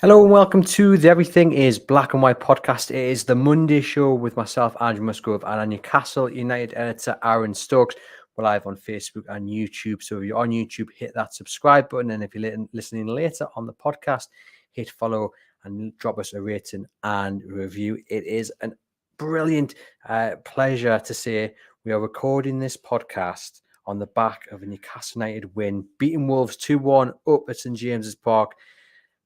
Hello and welcome to the Everything is Black and White podcast. It is the Monday show with myself, Andrew Musgrove, and our Newcastle United editor, Aaron Stokes. We're live on Facebook and YouTube. So if you're on YouTube, hit that subscribe button. And if you're listening later on the podcast, hit follow and drop us a rating and review. It is a brilliant pleasure to say we are recording this podcast on the back of a Newcastle United win, beating Wolves 2-1 up at St James's Park.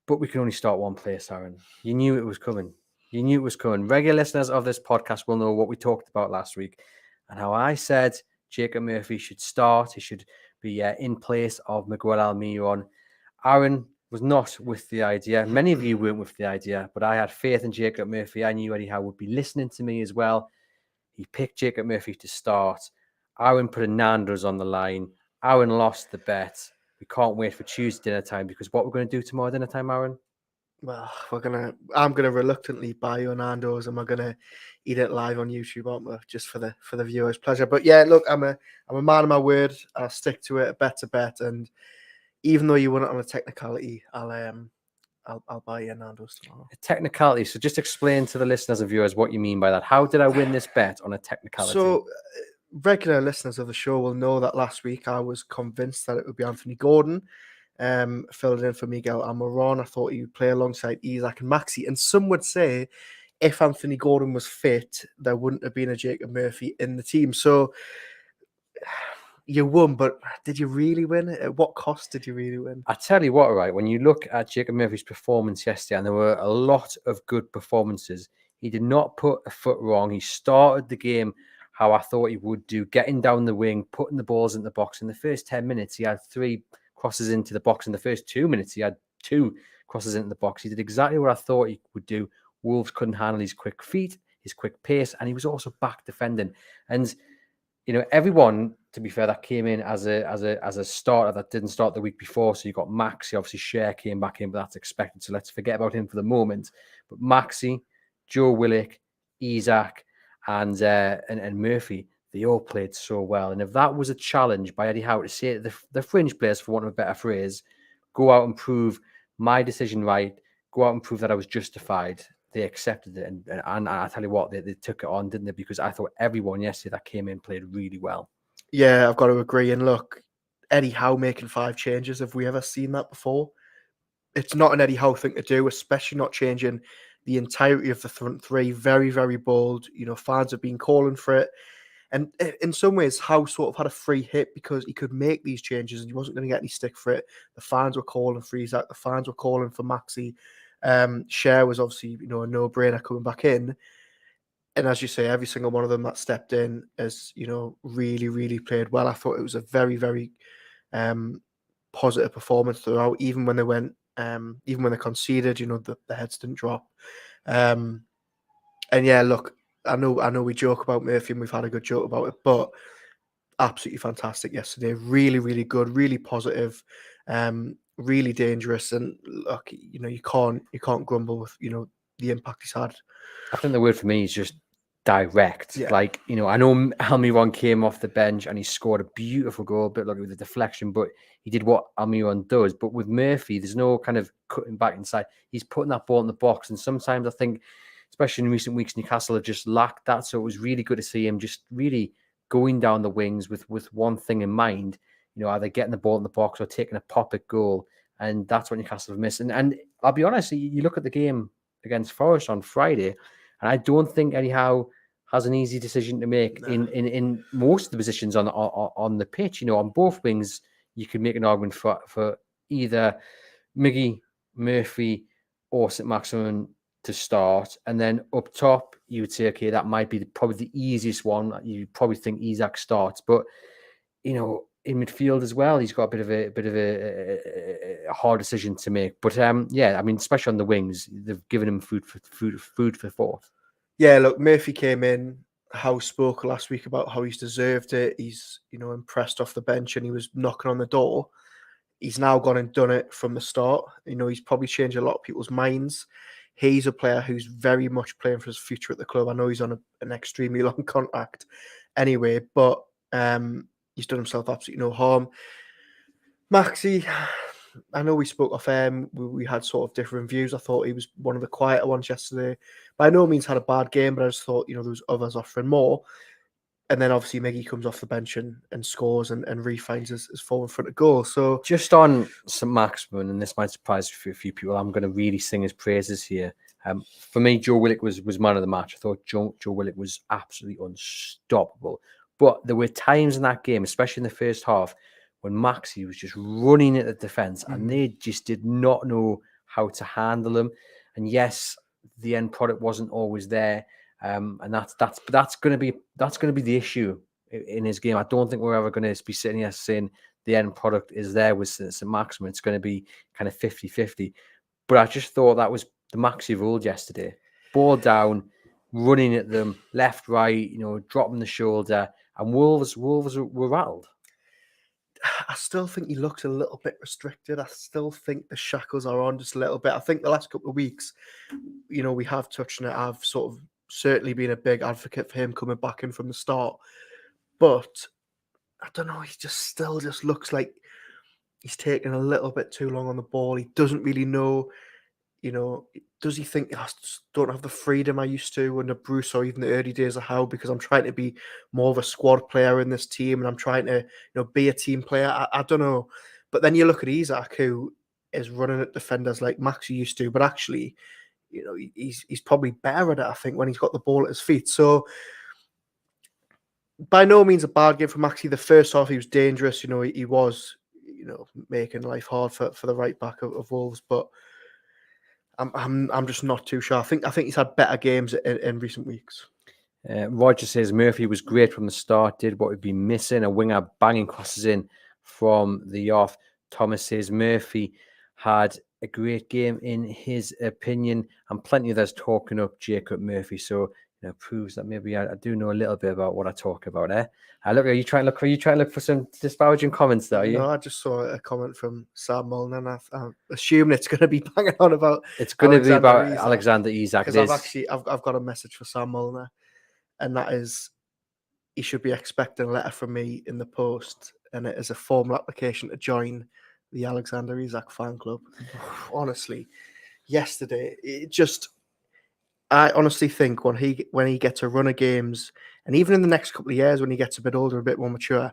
But we can only start one place, Aaron. You knew it was coming. You knew it was coming. Regular listeners of this podcast will know what we talked about last week and how I said Jacob Murphy should start. He should be in place of Miguel Almiron. Aaron was not with the idea. Many of you weren't with the idea, but I had faith in Jacob Murphy. I knew Eddie Howe would be listening to me as well. He picked Jacob Murphy to start. Aaron put a Nando's on the line. Aaron lost the bet. We can't wait for Tuesday dinner time because what we're going to do tomorrow dinner time, Aaron? Well, I'm gonna reluctantly buy you Nando's and we're gonna eat it live on YouTube, aren't we? Just for the viewers' pleasure. But yeah, look, I'm a man of my word. I'll stick to it. A bet's a bet, and even though you won it on a technicality, I'll buy you Nando's tomorrow. A technicality. So just explain to the listeners and viewers what you mean by that. How did I win this bet on a technicality? So regular listeners of the show will know that last week I was convinced that it would be Anthony Gordon. Filled in for Miguel Almiron. I thought he would play alongside Isak and Maxi. And some would say if Anthony Gordon was fit, there wouldn't have been a Jacob Murphy in the team. So you won, but did you really win? At what cost did you really win? I tell you what, right, when you look at Jacob Murphy's performance yesterday, and there were a lot of good performances, he did not put a foot wrong. He started the game how I thought he would do, getting down the wing, putting the balls in the box. In the first 10 minutes, he had 3 crosses into the box. In the first 2 minutes, he had 2 crosses into the box. He did exactly what I thought he would do. Wolves couldn't handle his quick feet, his quick pace, and he was also back defending. And you know, everyone, to be fair, that came in as a starter that didn't start the week before. So you got Maxi, obviously Cher came back in, but that's expected. So let's forget about him for the moment. But Maxi, Joe Willock, Isak, and Murphy, they all played so well. And if that was a challenge by Eddie Howe to say to the fringe players, for want of a better phrase, go out and prove my decision right, go out and prove that I was justified, they accepted it. And I tell you what, they took it on, didn't they? Because I thought everyone yesterday that came in played really well. Yeah, I've got to agree. And look, Eddie Howe making 5 changes. Have we ever seen that before? It's not an Eddie Howe thing to do, especially not changing the entirety of the front three. Very, very bold. You know, fans have been calling for it. And in some ways, Howe sort of had a free hit because he could make these changes and he wasn't going to get any stick for it. The fans were calling for Isak. The fans were calling for Maxi. Cher was obviously, you know, a no-brainer coming back in. And as you say, every single one of them that stepped in has, you know, really, really played well. I thought it was a very, very positive performance throughout, even when they went, even when they conceded, you know, the heads didn't drop. And yeah, look, I know we joke about Murphy and we've had a good joke about it, but absolutely fantastic yesterday. Really, really good, really positive, really dangerous. And look, you know, you can't grumble with, you know, the impact he's had. I think the word for me is just direct. Yeah. Like, you know, I know Almiron came off the bench and he scored a beautiful goal, a bit like with the deflection, but he did what Almiron does. But with Murphy, there's no kind of cutting back inside. He's putting that ball in the box. And sometimes I think, especially in recent weeks, Newcastle have just lacked that. So it was really good to see him just really going down the wings with one thing in mind, you know, either getting the ball in the box or taking a pop at goal. And that's what Newcastle have missed. And I'll be honest, you look at the game against Forest on Friday, and I don't think Eddie Howe has an easy decision to make in most of the positions on the pitch. You know, on both wings, you could make an argument for either Miggy, Murphy, or St Maximin to start, and then up top, you would say, okay, that might be probably the easiest one. You probably think Isak starts, but you know, in midfield as well, he's got a bit of a hard decision to make. But yeah, I mean, especially on the wings, they've given him food for thought. Yeah, look, Murphy came in. Howe spoke last week about how he's deserved it. He's, you know, impressed off the bench and he was knocking on the door. He's now gone and done it from the start. You know, he's probably changed a lot of people's minds. He's a player who's very much playing for his future at the club. I know he's on an extremely long contract anyway, but he's done himself absolutely no harm. Maxi, I know we spoke off we had sort of different views. I thought he was one of the quieter ones yesterday. By no means had a bad game, but I just thought, there was others offering more. And then obviously Miggy comes off the bench and scores and refines his form in front of goal. So just on St. Maximin, and this might surprise a few people, I'm going to really sing his praises here. For me, Joe Willock was man of the match. I thought Joe Willock was absolutely unstoppable. But there were times in that game, especially in the first half, when Maxi was just running at the defence and they just did not know how to handle him. And yes, the end product wasn't always there. And that's going to be the issue in his game. I don't think we're ever going to be sitting here saying the end product is there with St. Maximin. It's going to be kind of 50-50. But I just thought that was the Maxi ruled yesterday. Ball down, running at them, left, right, dropping the shoulder. And Wolves were rattled. I still think he looks a little bit restricted. I still think the shackles are on just a little bit. I think the last couple of weeks, we have touched on it. I've sort of certainly been a big advocate for him coming back in from the start. But I don't know, he still looks like he's taking a little bit too long on the ball. He doesn't really know, does he think, I just don't have the freedom I used to under Bruce or even the early days of Howe, because I'm trying to be more of a squad player in this team and I'm trying to, be a team player. I don't know. But then you look at Isak, who is running at defenders like Maxi used to, but actually, he's probably better at it, I think, when he's got the ball at his feet. So by no means a bad game for Maxi. The first half, he was dangerous. He was, making life hard for the right back of Wolves, but I'm just not too sure. I think he's had better games in recent weeks. Roger says Murphy was great from the start, did what we'd been missing, a winger banging crosses in from the off. Thomas says Murphy had a great game in his opinion, and plenty of us talking up Jacob Murphy. So proves that maybe I do know a little bit about what I talk about. Look, are you trying to look for some disparaging comments there? Are you? No, I just saw a comment from Sam Mullen, and I'm assuming it's going to be banging on about. It's going to be about Isak. Alexander Isak. Because I've got a message for Sam Mullen, and that is, he should be expecting a letter from me in the post, and it is a formal application to join the Alexander Isak fan club. Honestly, yesterday, I honestly think when he gets a run of games, and even in the next couple of years when he gets a bit older, a bit more mature,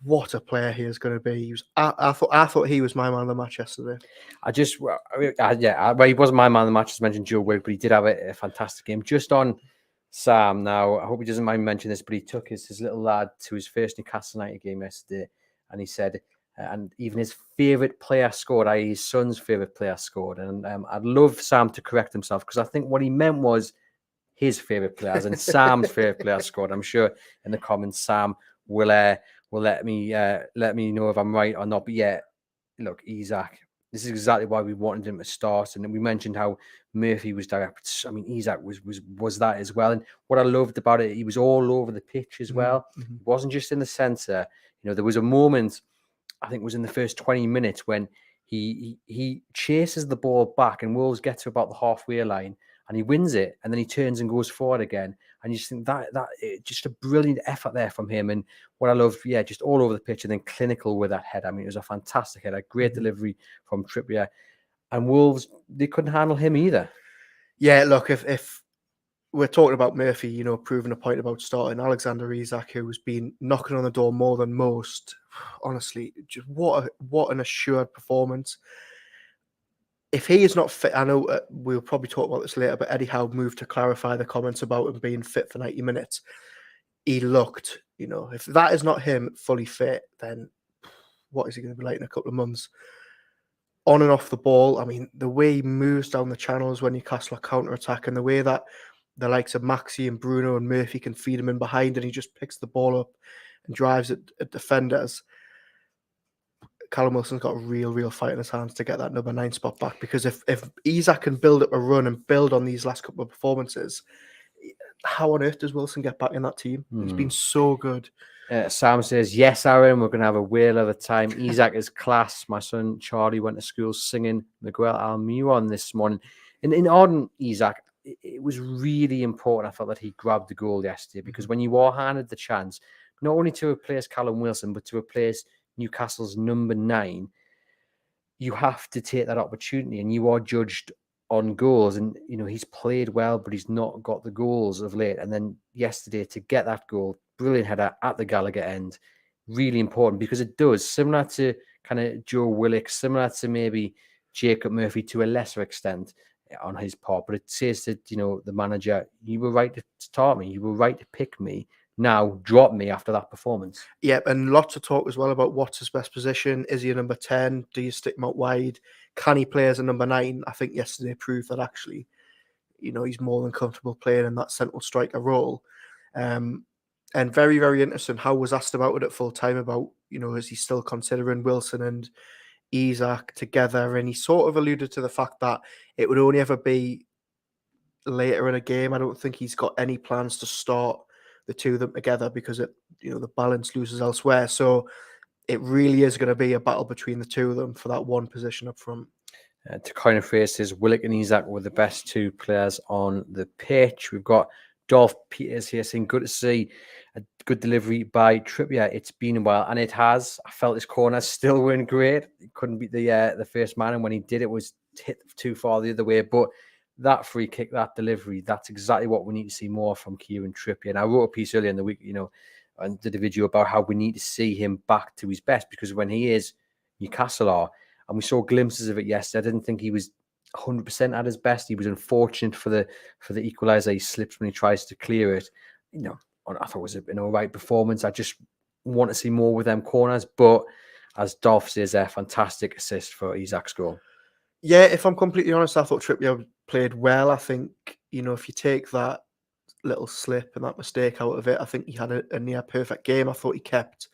what a player he is going to be. I thought he was my man of the match yesterday. He wasn't my man of the match, as mentioned, Joe Willock, but he did have a fantastic game. Just on Sam now, I hope he doesn't mind me mentioning this, but he took his little lad to his first Newcastle United game yesterday, and he said, and even his favourite player scored, i.e. his son's favourite player scored. And I'd love Sam to correct himself, because I think what he meant was his favourite players and Sam's favourite player scored. I'm sure in the comments Sam will let me know if I'm right or not. But yeah, look, Isak, this is exactly why we wanted him to start. And we mentioned how Murphy was direct. I mean, Isak was that as well. And what I loved about it, he was all over the pitch as well. Mm-hmm. He wasn't just in the centre. There was a moment, I think it was in the first 20 minutes, when he chases the ball back and Wolves get to about the halfway line and he wins it, and then he turns and goes forward again. And you just think that just a brilliant effort there from him. And what I love, just all over the pitch and then clinical with that head. I mean, it was a fantastic header, great delivery from Trippier. And Wolves, they couldn't handle him either. Yeah, look, if we're talking about Murphy, proving a point about starting Alexander Isak, who's been knocking on the door more than most. Honestly, just what an assured performance. If he is not fit, I know we'll probably talk about this later, but Eddie Howe moved to clarify the comments about him being fit for 90 minutes. He looked, if that is not him fully fit, then what is he going to be like in a couple of months? On and off the ball, I mean, the way he moves down the channels when Newcastle are counter-attack, and the way that the likes of Maxi and Bruno and Murphy can feed him in behind, and he just picks the ball up and drives at defenders. Callum Wilson's got a real fight in his hands to get that number 9 spot back, because if Isak can build up a run and build on these last couple of performances, how on earth does Wilson get back in that team? He's been so good. Sam says, yes, Aaron, we're going to have a whale of a time. Isak is class. My son Charlie went to school singing Miguel Almiron this morning. In on Isak, it was really important, I felt, that he grabbed the goal yesterday, because when you are handed the chance, not only to replace Callum Wilson, but to replace Newcastle's number 9, you have to take that opportunity, and you are judged on goals. And he's played well, but he's not got the goals of late. And then yesterday to get that goal, brilliant header at the Gallagher end, really important, because it does, similar to kind of Joe Willock, similar to maybe Jacob Murphy to a lesser extent on his part, but it says that the manager, you were right to start me, you were right to pick me. Now drop me after that performance. Yep, and lots of talk as well about what's his best position. Is he a number 10? Do you stick him out wide? Can he play as a number 9? I think yesterday proved that actually, he's more than comfortable playing in that central striker role. And very, very interesting. Howe was asked about it at full time about, is he still considering Wilson and Isak together? And he sort of alluded to the fact that it would only ever be later in a game. I don't think he's got any plans to start the two of them together because the balance loses elsewhere. So it really is going to be a battle between the two of them for that one position up front. To coin a phrase, says Willock and Isak were the best two players on the pitch. We've got Dolph Peters here saying, good to see a good delivery by Trippier. It's been a while, and it has. I felt his corners still weren't great. He couldn't beat the first man, and when he did, it was hit too far the other way. But that free kick, that delivery, that's exactly what we need to see more from Kieran Trippier. And I wrote a piece earlier in the week, and did a video about how we need to see him back to his best, because when he is, Newcastle are, and we saw glimpses of it yesterday. I didn't think he was 100% at his best. He was unfortunate for the equaliser. He slips when he tries to clear it. I thought it was an all right performance. I just want to see more with them corners. But as Dolph says, a fantastic assist for Isak's goal. Yeah, if I'm completely honest, I thought Trippier played well. I think, if you take that little slip and that mistake out of it, I think he had a near perfect game. I thought he kept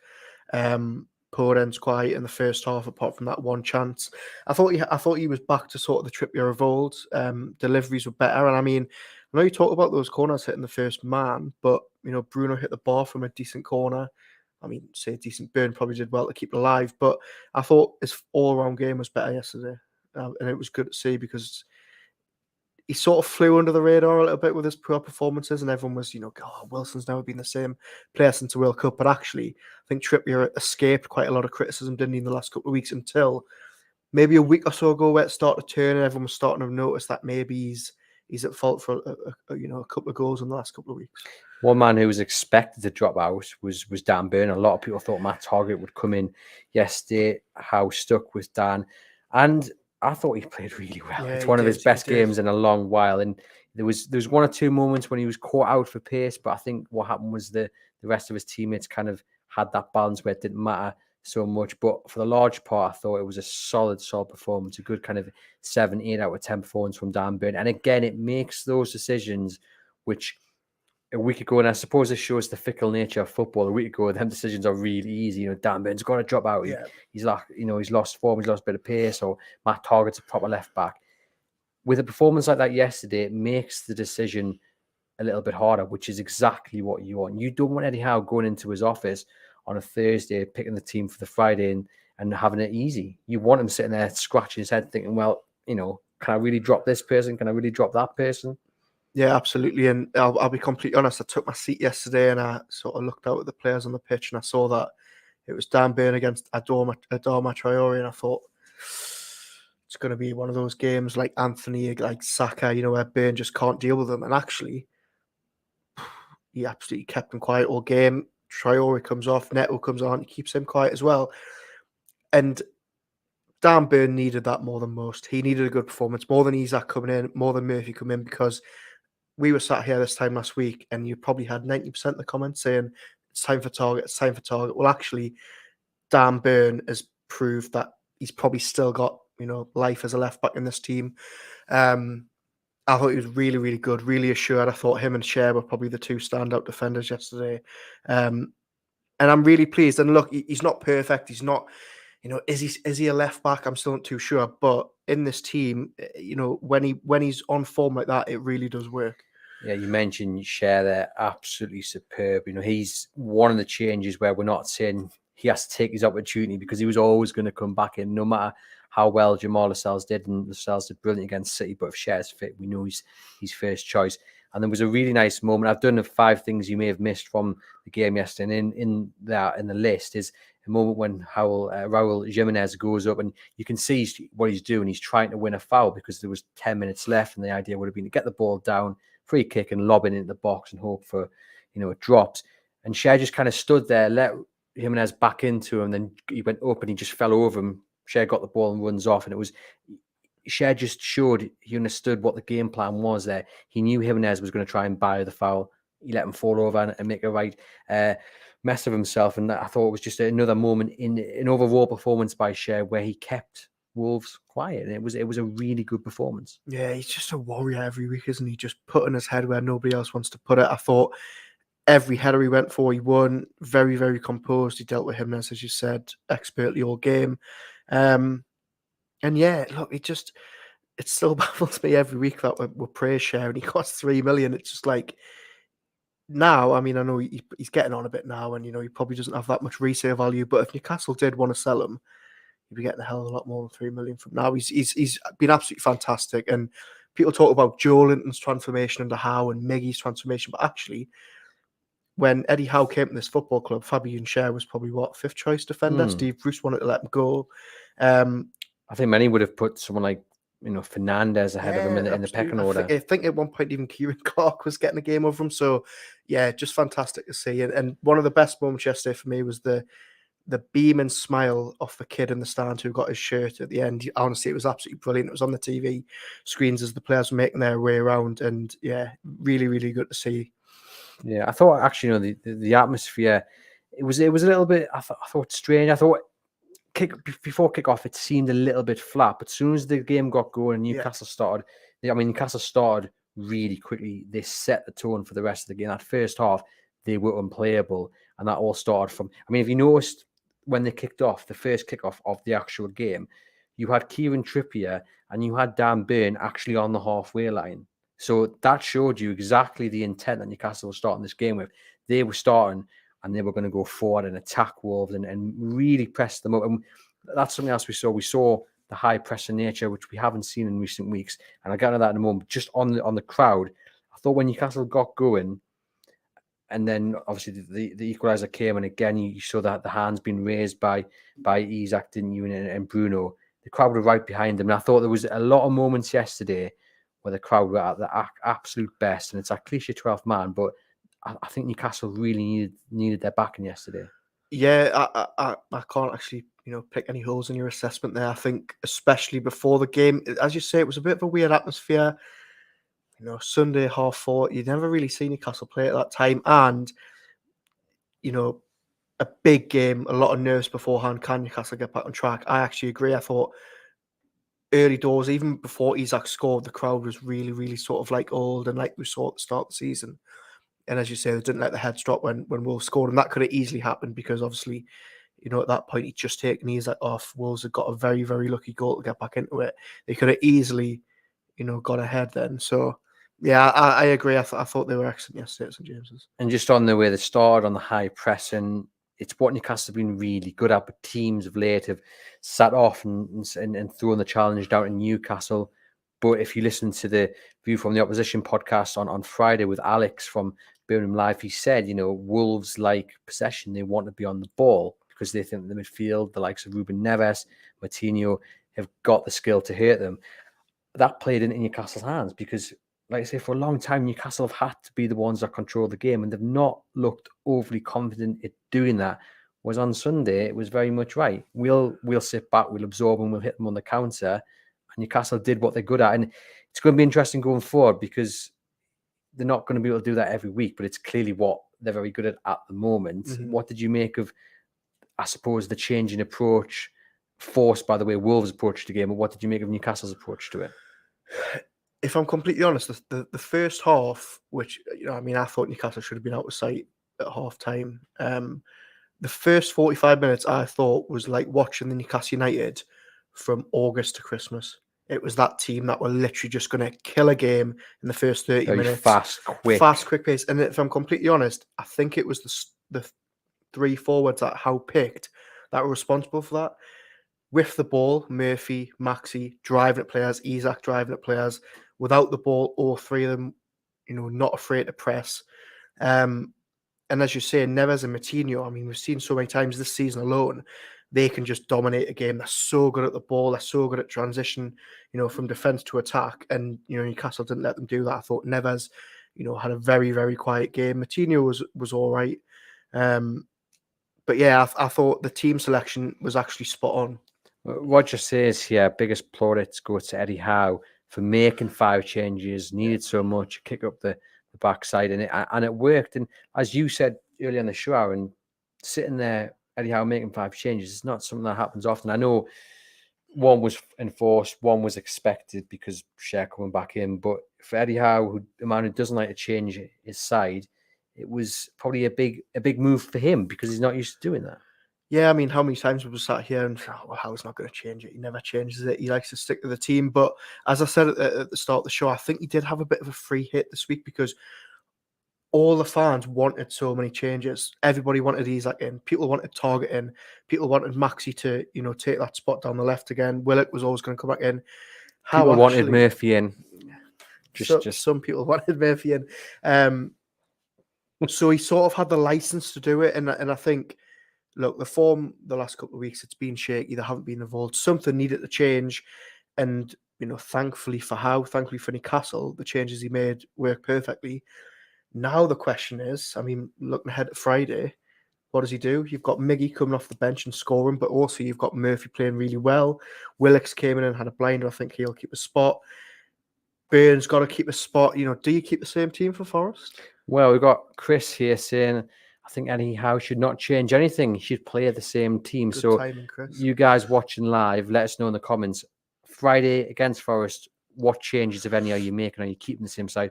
Podence quiet in the first half, apart from that one chance. I thought he was back to sort of the Trippier of old. Deliveries were better, and I mean, I know you talk about those corners hitting the first man, but Bruno hit the bar from a decent corner. I mean, say a decent burn, probably did well to keep it alive, but I thought his all-round game was better yesterday, and it was good to see because he sort of flew under the radar a little bit with his poor performances, and everyone was, God, Wilson's never been the same player since the World Cup. But actually, I think Trippier escaped quite a lot of criticism, didn't he, in the last couple of weeks, until maybe a week or so ago where it started to turn and everyone was starting to notice that maybe he's at fault for a couple of goals in the last couple of weeks. One man who was expected to drop out was Dan Burn. A lot of people thought Matt Targett would come in yesterday. Howe stuck with Dan, and I thought he played really well. Yeah, it's one of his best did. games in a long while. And there was one or two moments when he was caught out for pace, but I think what happened was the rest of his teammates kind of had that balance where it didn't matter so much. But for the large part, I thought it was a solid performance, a good kind of 7, 8 out of 10 performance from Dan Burn. And again, it makes those decisions which a week ago, and I suppose this shows the fickle nature of football. A week ago, them decisions are really easy. Dan Burn's got to drop out. Yeah. He's lost form. He's lost a bit of pace. Or Matt Targett's a proper left back. With a performance like that yesterday, it makes the decision a little bit harder, which is exactly what you want. You don't want Eddie Howe going into his office on a Thursday, picking the team for the Friday and having it easy. You want him sitting there scratching his head, thinking, well, can I really drop this person? Can I really drop that person? Yeah, absolutely. And I'll be completely honest. I took my seat yesterday and I sort of looked out at the players on the pitch and I saw that it was Dan Burn against Adama Traore, and I thought it's going to be one of those games like Anthony, like Saka, where Burn just can't deal with them. And actually, he absolutely kept him quiet all game. Traore comes off, Neto comes on, he keeps him quiet as well. And Dan Burn needed that more than most. He needed a good performance, more than Isak coming in, more than Murphy coming in, because we were sat here this time last week and you probably had 90% of the comments saying it's time for Target, it's time for Target. Well, actually, Dan Burn has proved that he's probably still got, life as a left back in this team. I thought he was really, really good, really assured. I thought him and Cher were probably the two standout defenders yesterday. And I'm really pleased. And look, he's not perfect. He's not, is he a left back? I'm still not too sure. But in this team, when he's on form like that, it really does work. Yeah, you mentioned Cher there, absolutely superb. He's one of the changes where we're not saying he has to take his opportunity, because he was always going to come back in, no matter how well Jamal Lascelles did, and Lascelles did brilliant against City. But if Cher's fit, we know he's first choice. And there was a really nice moment. I've done the 5 things you may have missed from the game yesterday. And in the list is a moment when Raul Jimenez goes up, and you can see what he's doing. He's trying to win a foul because there was 10 minutes left, and the idea would have been to get the ball down, free kick, and lob it into the box and hope for, it drops. And Shea just kind of stood there, let Jimenez back into him, then he went up and he just fell over him. Shea got the ball and runs off, and it was Shea just showed he understood what the game plan was there. He knew Jimenez was going to try and buy the foul. He let him fall over and make a right mess of himself. And I thought it was just another moment in an overall performance by Shea where he kept Wolves quiet. And it was a really good performance. Yeah, he's just a warrior every week, isn't he? Just putting his head where nobody else wants to put it. I thought every header he went for, he won. Very, very composed. He dealt with Jimenez, as you said, expertly all game. And yeah, look, it still baffles me every week that we're praise Shea and he costs 3 million. It's just like, now, I mean, I know he's getting on a bit now, and he probably doesn't have that much resale value. But if Newcastle did want to sell him, he'd be getting a hell of a lot more than 3 million from now. He's been absolutely fantastic, and people talk about Joe Linton's transformation under Howe and Miggy's transformation, but actually, when Eddie Howe came to this football club, Fabian Schär was probably fifth choice defender. Steve Bruce wanted to let him go. I think many would have put someone like Fernandez ahead of him in the pecking order. I think at one point even Kieran Clark was getting a game over him. So yeah, just fantastic to see. And one of the best moments yesterday for me was the beam and smile of the kid in the stand who got his shirt at the end. Honestly, it was absolutely brilliant. It was on the TV screens as the players were making their way around, and yeah, really, really good to see. Yeah, I thought actually, the atmosphere, it was a little bit. I thought strange. I thought before kickoff, it seemed a little bit flat, but as soon as the game got going and Newcastle started, Newcastle started really quickly. They set the tone for the rest of the game. That first half, they were unplayable, and that all started from. If you noticed when they kicked off, the first kickoff of the actual game, you had Kieran Trippier and you had Dan Burn actually on the halfway line. So that showed you exactly the intent that Newcastle was starting this game with. They were starting and they were going to go forward and attack Wolves and really press them up. And that's something else we saw. We saw the high pressing nature, which we haven't seen in recent weeks. And I'll get into that in a moment. Just on the crowd, I thought when Newcastle got going, and then obviously the equaliser came, and again you saw that the hands being raised by Isak, didn't you, and Bruno. The crowd were right behind them. And I thought there was a lot of moments yesterday where the crowd were at the absolute best. And it's a cliche 12th man, but I think Newcastle really needed their backing yesterday. Yeah, I can't actually pick any holes in your assessment there. I think especially before the game, as you say, it was a bit of a weird atmosphere. Sunday 4:30, you'd never really seen Newcastle play at that time, and a big game, a lot of nerves beforehand. Can Newcastle get back on track? I actually agree. I thought early doors, even before Isak scored, the crowd was really, really sort of like old and like we saw at the start of the season. And as you say, they didn't let the heads drop when Wolves scored. And that could have easily happened because obviously, at that point, he'd just taken Isak off. Wolves had got a very, very lucky goal to get back into it. They could have easily, got ahead then. So, yeah, I agree. I thought they were excellent yesterday at St James's. And just on the way they started, on the high pressing, it's what Newcastle have been really good at, but teams of late have sat off and thrown the challenge down to Newcastle. But if you listen to the View from the Opposition podcast on Friday with Alex from Birmingham Live, he said, Wolves like possession. They want to be on the ball because they think the midfield, the likes of Ruben Neves, Martinho, have got the skill to hurt them. That played into Newcastle's hands because, like I say, for a long time, Newcastle have had to be the ones that control the game, and they've not looked overly confident at doing that. Whereas on Sunday, it was very much right. We'll sit back, we'll absorb, and we'll hit them on the counter. And Newcastle did what they're good at. And it's going to be interesting going forward because they're not going to be able to do that every week, but it's clearly what they're very good at the moment. Mm-hmm. What did you make of, I suppose, the change in approach forced by the way Wolves approached the game, but what did you make of Newcastle's approach to it? If I'm completely honest, the first half, which, I thought Newcastle should have been out of sight at half time. The first 45 minutes I thought was like watching the Newcastle United from August to Christmas. It was that team that were literally just going to kill a game in the first 30 minutes. Fast, quick pace. And if I'm completely honest, I think it was the three forwards that Howe picked that were responsible for that. With the ball, Murphy, Maxi driving at players, Isak driving at players. Without the ball, all three of them, not afraid to press. And And as you say, Neves and Matinho, I mean, we've seen so many times this season alone, they can just dominate a game. They're so good at the ball. They're so good at transition, from defence to attack. And, Newcastle didn't let them do that. I thought Neves, had a very, very quiet game. Matinho was all right. But yeah, I thought the team selection was actually spot on. Roger says here, biggest plaudits go to Eddie Howe for making 5 changes, needed so much, kick up the backside, and it worked. And as you said earlier in the show, Aaron, sitting there, Eddie Howe making 5 changes, it's not something that happens often. I know one was enforced, one was expected because Cher coming back in, but for Eddie Howe, a man who doesn't like to change his side, it was probably a big move for him because he's not used to doing that. Yeah, I mean, how many times we've sat here and Howe's not going to change it. He never changes it. He likes to stick to the team. But as I said at the start of the show, I think he did have a bit of a free hit this week because all the fans wanted so many changes. Everybody wanted Isak in. People wanted Target in. People wanted Maxi to, take that spot down the left again. Willock was always going to come back in. People wanted Murphy in. Just some people wanted Murphy in. So he sort of had the license to do it. And I think, look, the form the last couple of weeks, it's been shaky. They haven't been involved. Something needed to change. And, thankfully for Howe, thankfully for Newcastle, the changes he made worked perfectly. Now the question is, I mean, looking ahead at Friday, what does he do? You've got Miggy coming off the bench and scoring, but also you've got Murphy playing really well. Willox came in and had a blinder. I think he'll keep a spot. Burns got to keep a spot. Do you keep the same team for Forest? Well, we've got Chris here saying, I think Eddie Howe should not change anything. He should play the same team. Good so timing, Chris. You guys watching live, let us know in the comments. Friday against Forest, what changes, if any, are you making? Are you keeping the same side?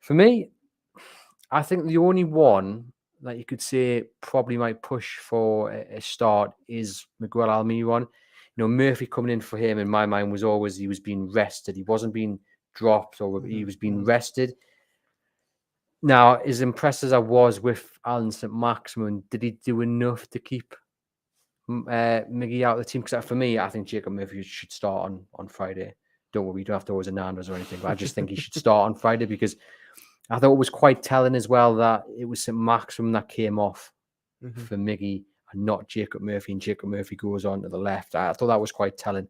For me, I think the only one that you could say probably might push for a start is Miguel Almiron. Murphy coming in for him, in my mind, was always he was being rested. He wasn't being dropped or he was being rested. Now, as impressed as I was with Alan St. Maximin, did he do enough to keep Miggy out of the team? Because for me, I think Jacob Murphy should start on Friday. Don't worry, you don't have to always Hernandez or anything, but I just think he should start on Friday because I thought it was quite telling as well that it was St. Maximin that came off for Miggy and not Jacob Murphy, and Jacob Murphy goes on to the left. I thought that was quite telling.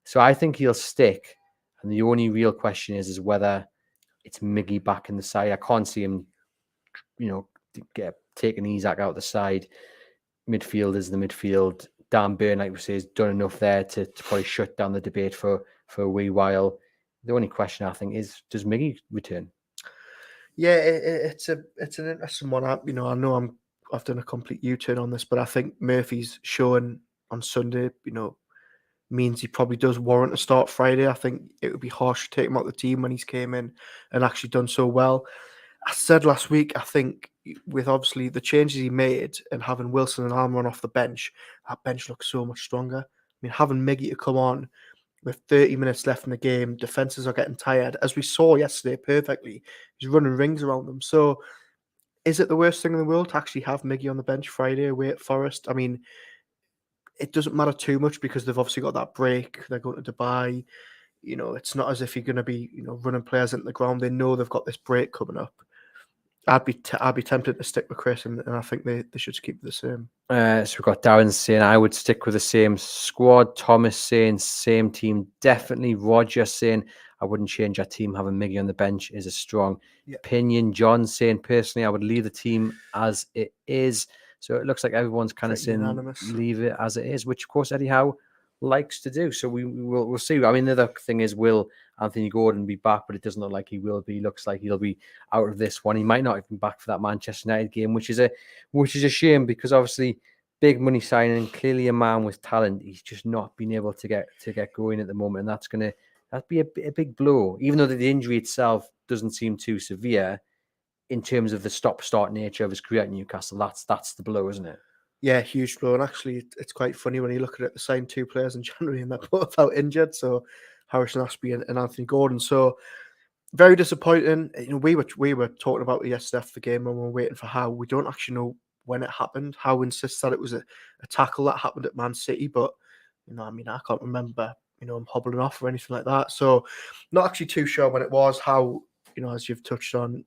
So I think he'll stick, and the only real question is whether it's Miggy back in the side. I can't see him, taking Isak out the side. Midfield is the midfield. Dan Burn, like we say, has done enough there to probably shut down the debate for a wee while. The only question I think is, does Miggy return? Yeah, it's an interesting one. I know I've done a complete U-turn on this, but I think Murphy's showing on Sunday, means he probably does warrant a start Friday. I think it would be harsh to take him out of the team when he's came in and actually done so well. I said last week, I think with obviously the changes he made and having Wilson and Almiron off the bench, that bench looks so much stronger. I mean, having Miggy to come on with 30 minutes left in the game, defenses are getting tired. As we saw yesterday perfectly, he's running rings around them. So is it the worst thing in the world to actually have Miggy on the bench Friday away at Forest? I mean, it doesn't matter too much because they've obviously got that break. They're going to Dubai. It's not as if you're going to be, running players into the ground. They know they've got this break coming up. I'd be tempted to stick with Chris, and I think they should keep the same. So we've got Darren saying, I would stick with the same squad. Thomas saying, same team. Definitely. Roger saying, I wouldn't change our team. Having Miggy on the bench is a strong opinion. John saying, personally, I would leave the team as it is. So it looks like everyone's kind of saying, unanimous. Leave it as it is, which, of course, Eddie Howe likes to do. So we'll see. I mean, the other thing is, will Anthony Gordon be back? But it doesn't look like he will be. Looks like he'll be out of this one. He might not even be back for that Manchester United game, which is a shame because obviously big money signing, clearly a man with talent. He's just not been able to get going at the moment, and that'd be a big blow. Even though the injury itself doesn't seem too severe in terms of the stop-start nature of his career at Newcastle, that's the blow, isn't it? Yeah, huge blow. And actually, it's quite funny when you look at it. They signed 2 players in January and they're both out injured. So Harrison Ashby and Anthony Gordon. So very disappointing. We were talking about it yesterday after the game when we were waiting for Howe. We don't actually know when it happened. Howe insists that it was a tackle that happened at Man City, but I can't remember him hobbling off or anything like that. So not actually too sure when it was. How as you've touched on,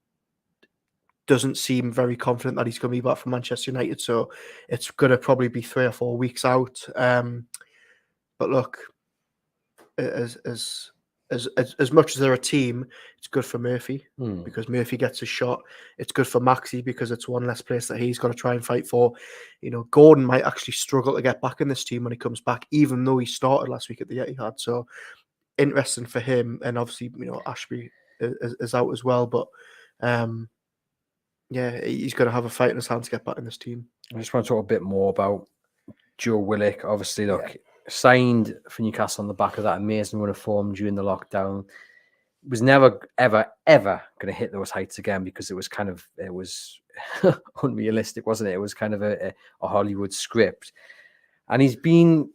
doesn't seem very confident that he's going to be back for Manchester United. So it's going to probably be 3 or 4 weeks out. But look, as much as they're a team, it's good for Murphy because Murphy gets a shot. It's good for Maxi because it's one less place that he's got to try and fight for. Gordon might actually struggle to get back in this team when he comes back, even though he started last week at the Etihad. So interesting for him, and obviously Ashby is out as well. But yeah, he's going to have a fight in his hand to get back in this team. I just want to talk a bit more about Joe Willock. Obviously, look, signed for Newcastle on the back of that amazing run of form during the lockdown. Was never, ever, ever going to hit those heights again because it was unrealistic, wasn't it? It was kind of a Hollywood script. And he's been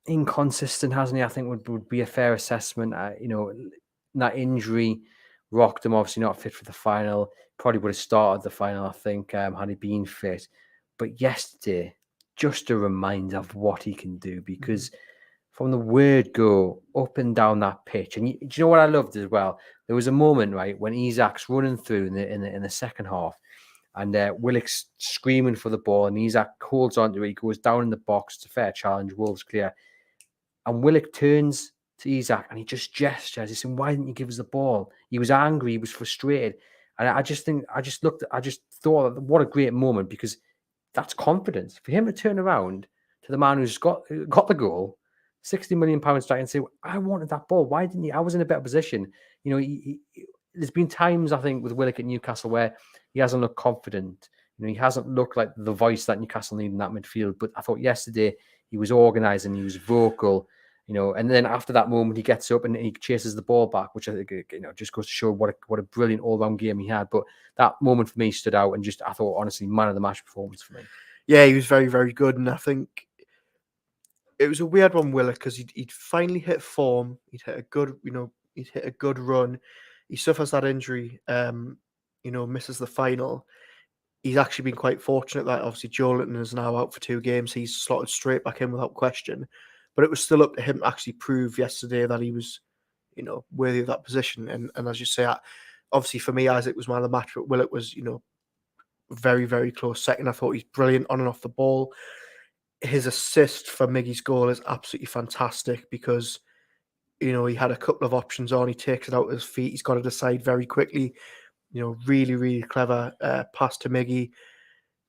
inconsistent, hasn't he? I think would be a fair assessment. That injury rocked him, obviously not fit for the final. Probably would have started the final, I think, had he been fit. But yesterday, just a reminder of what he can do, because from the word go, up and down that pitch. And do you know what I loved as well? There was a moment, right, when Isak's running through in the second half, and Willock's screaming for the ball, and Isak holds onto it. He goes down in the box. It's a fair challenge. Wolves clear. And Willock turns to Isak and he just gestures. He's saying, "Why didn't you give us the ball?" He was angry. He was frustrated. And I just thought, what a great moment, because that's confidence. For him to turn around to the man who's got the goal, £60 million strike, and say, "I wanted that ball. Why didn't you? I was in a better position." There's been times, I think, with Willock at Newcastle where he hasn't looked confident. He hasn't looked like the voice that Newcastle need in that midfield. But I thought yesterday he was organising, he was vocal, and then after that moment he gets up and he chases the ball back, which I think just goes to show what a brilliant all-round game he had. But that moment for me stood out, and I thought, honestly, man of the match performance for me. Yeah, he was very, very good, and I think it was a weird one, Willock, because he'd finally hit form. He'd hit a good run. He suffers that injury, misses the final. He's actually been quite fortunate that obviously Joelinton is now out for 2 games. He's slotted straight back in without question. But it was still up to him to actually prove yesterday that he was, worthy of that position. And as you say, obviously for me, Isak was man of the match, but Willock was, very, very close second. I thought he's brilliant on and off the ball. His assist for Miggy's goal is absolutely fantastic because, he had a couple of options on. He takes it out with his feet. He's got to decide very quickly. Really, really clever pass to Miggy.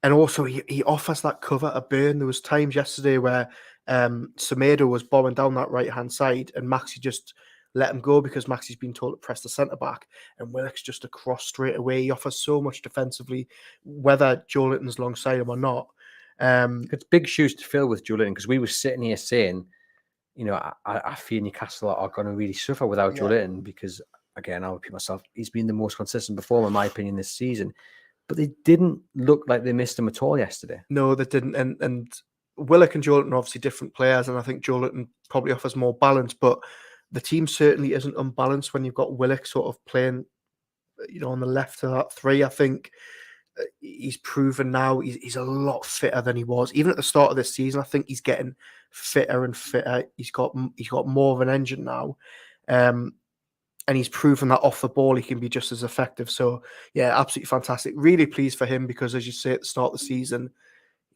And also, he offers that cover a burn. There was times yesterday where Semedo was bombing down that right-hand side and Maxi just let him go because Maxi's been told to press the centre-back, and Willock's just across straight away. He offers so much defensively, whether Joelinton's alongside him or not. It's big shoes to fill with Joelinton, because we were sitting here saying, I fear Newcastle are going to really suffer without Joelinton, because, again, I'll repeat myself, he's been the most consistent performer, in my opinion, this season. But they didn't look like they missed him at all yesterday. No, they didn't. And Willock and Joelinton are obviously different players, and I think Joelinton probably offers more balance, but the team certainly isn't unbalanced when you've got Willock sort of playing, on the left of that 3. I think he's proven now he's a lot fitter than he was. Even at the start of this season, I think he's getting fitter and fitter. He's got more of an engine now. And he's proven that off the ball he can be just as effective. So, yeah, absolutely fantastic. Really pleased for him because, as you say, at the start of the season,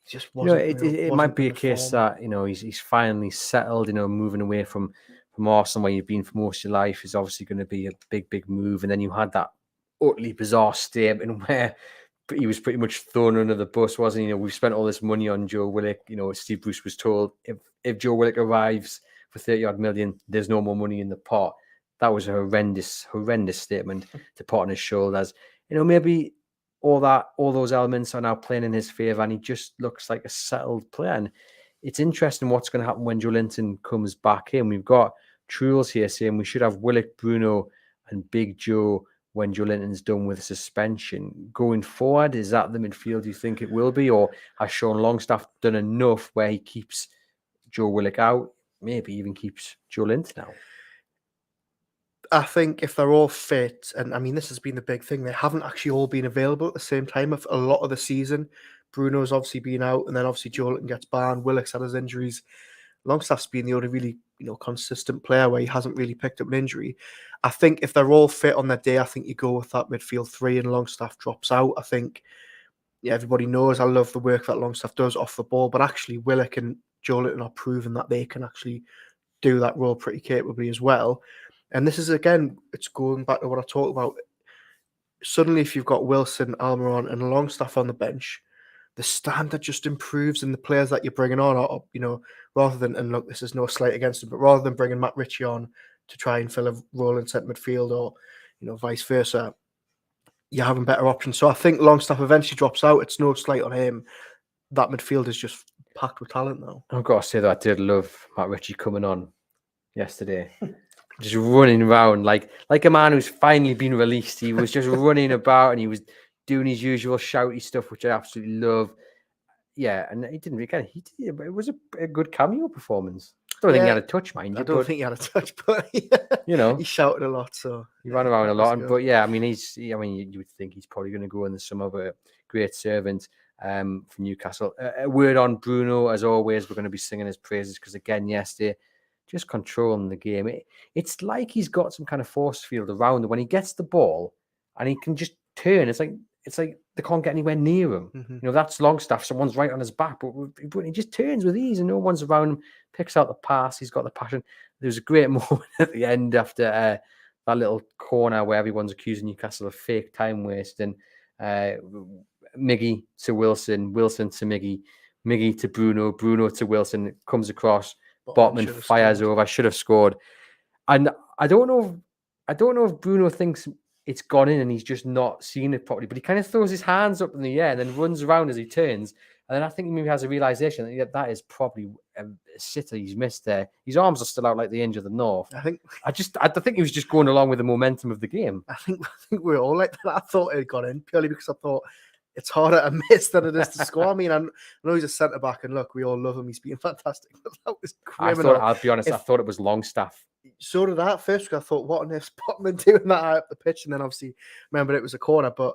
he just wasn't. It might be a case that, he's finally settled, moving away from Arsenal, where you've been for most of your life, is obviously going to be a big, big move. And then you had that utterly bizarre statement where he was pretty much thrown under the bus, wasn't he? We've spent all this money on Joe Willock. Steve Bruce was told if Joe Willock arrives for 30-odd million, there's no more money in the pot. That was a horrendous statement to put on his shoulders. Maybe all those elements are now playing in his favour, and he just looks like a settled player. And it's interesting what's going to happen when Joelinton comes back in. We've got Truls here saying we should have Willock, Bruno, and Big Joe when Joelinton's done with suspension. Going forward, is that the midfield you think it will be, or has Sean Longstaff done enough where he keeps Joe Willock out, maybe even keeps Joelinton out? I think if they're all fit, and I mean, this has been the big thing, they haven't actually all been available at the same time of a lot of the season. Bruno's obviously been out, and then obviously Joelinton gets banned. Willock's had his injuries. Longstaff's been the only really, consistent player where he hasn't really picked up an injury. I think if they're all fit on their day, I think you go with that midfield three and Longstaff drops out. I think, everybody knows I love the work that Longstaff does off the ball, but actually Willock and Joelinton are proving that they can actually do that role pretty capably as well. And this is, again, it's going back to what I talked about. Suddenly, if you've got Wilson, Almiron, and Longstaff on the bench, the standard just improves, and the players that you're bringing on are, rather than, and look, this is no slight against him, but rather than bringing Matt Ritchie on to try and fill a role in centre midfield or, vice versa, you're having better options. So I think Longstaff eventually drops out. It's no slight on him. That midfield is just packed with talent now. I've got to say that I did love Matt Ritchie coming on yesterday. Just running around like a man who's finally been released. He was just running about and he was doing his usual shouty stuff, which I absolutely love. Yeah, and he didn't again. It was a good cameo perforance. I don't think he had a touch, mind you. I don't think he had a touch, but he shouted a lot, so he ran around a lot. But yeah, I mean, you would think he's probably going to go in the some other great servant from Newcastle. A word on Bruno, as always, we're going to be singing his praises because again, yesterday, just controlling the game. It's like he's got some kind of force field around him. When he gets the ball and he can just turn, it's like they can't get anywhere near him. Mm-hmm. That's Longstaff. Someone's right on his back, but he just turns with ease and no one's around him, picks out the pass. He's got the passion. There was a great moment at the end after that little corner where everyone's accusing Newcastle of fake time wasting. Miggy to Wilson, Wilson to Miggy to Bruno to Wilson. It comes across. Botman fires over. I should have scored, and I don't know if Bruno thinks it's gone in and he's just not seen it properly. But he kind of throws his hands up in the air and then runs around as he turns. And then I think he maybe has a realization that is probably a sitter he's missed there. His arms are still out like the Inge of the North. I think he was just going along with the momentum of the game. I think we're all like that. I thought it got in purely because I thought it's harder to miss than it is to score. I mean, I know he's a centre back, and look, we all love him. He's been fantastic. But that was criminal. I'll be honest, I thought it was Longstaff. So did that first week. I thought, what on earth's Botman doing that out up the pitch? And then obviously remember it was a corner. But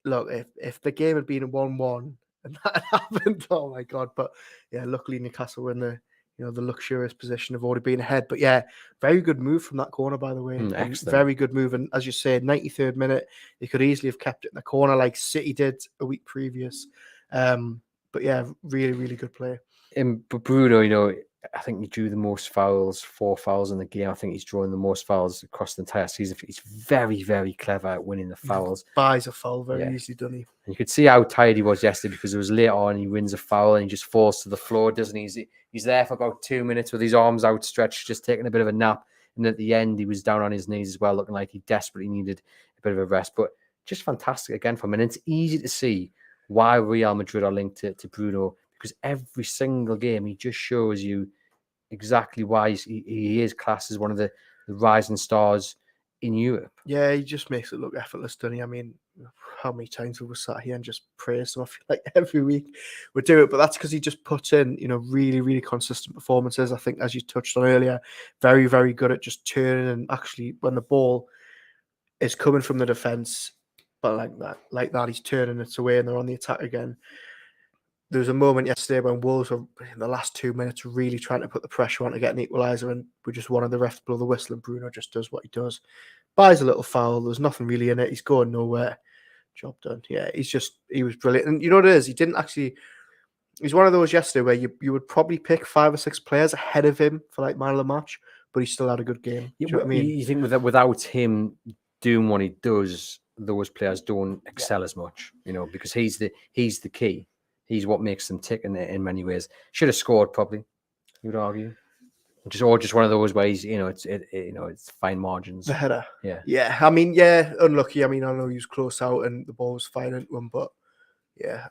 look, if the game had been a 1-1 and that had happened, oh my God. But yeah, luckily Newcastle were in the luxurious position of already being ahead. But yeah, very good move from that corner, by the way. Excellent. Very good move. And as you said, 93rd minute, they could easily have kept it in the corner like City did a week previous. But yeah, really, really good play. But Bruno, I think he drew the most fouls, 4 fouls in the game. I think he's drawn the most fouls across the entire season. He's very, very clever at winning the fouls. Buys a foul very easily, doesn't he? And you could see how tired he was yesterday because it was late on. He wins a foul and he just falls to the floor, doesn't he? He's there for about 2 minutes with his arms outstretched, just taking a bit of a nap. And at the end, he was down on his knees as well, looking like he desperately needed a bit of a rest. But just fantastic again for him. And it's easy to see why Real Madrid are linked to Bruno, because every single game he just shows you exactly why he is classed as one of the rising stars in Europe. Yeah, he just makes it look effortless, doesn't he? I mean, how many times have we sat here and just praised him? I feel like every week we do it, but that's because he just puts in, really, really consistent performances. I think, as you touched on earlier, very, very good at just turning and actually when the ball is coming from the defence, but like that, he's turning it away and they're on the attack again. There was a moment yesterday when Wolves were in the last 2 minutes really trying to put the pressure on to get an equaliser, and we just wanted the ref to blow the whistle, and Bruno just does what he does. Buys a little foul. There's nothing really in it. He's going nowhere. Job done. Yeah, he was brilliant. And you know what it is? He's one of those yesterday where you would probably pick 5 or 6 players ahead of him for like man of the match, but he still had a good game. Do you know what I mean? You think without him doing what he does, those players don't excel as much, because he's the key. He's what makes them tick in many ways. Should have scored probably, you would argue. Just one of those ways, it's fine margins. The header. Yeah. I mean, yeah, unlucky. I mean, I know he was close out and the ball was fine into him, but yeah,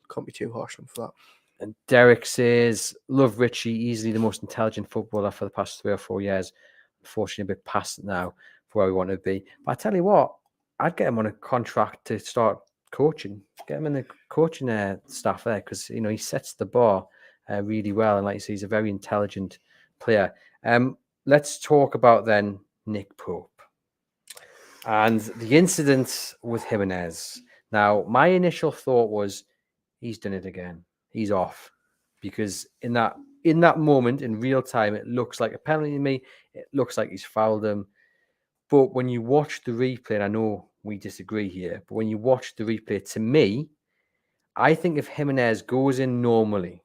can't be too harsh on him for that. And Derek says, love Ritchie, easily the most intelligent footballer for the past 3 or 4 years. Unfortunately, a bit past now for where we want to be. But I tell you what, I'd get him on a contract to start coaching. Get him in the coaching staff there because he sets the bar really well, and like you say, he's a very intelligent player. Let's talk about then Nick Pope and the incident with Jimenez. Now, my initial thought was he's done it again. He's off, because in that in that moment, in real time, it looks like a penalty to me. It looks like he's fouled him. But when you watch the replay, and I know we disagree here, but when you watch the replay, to me, I think if Jimenez goes in normally,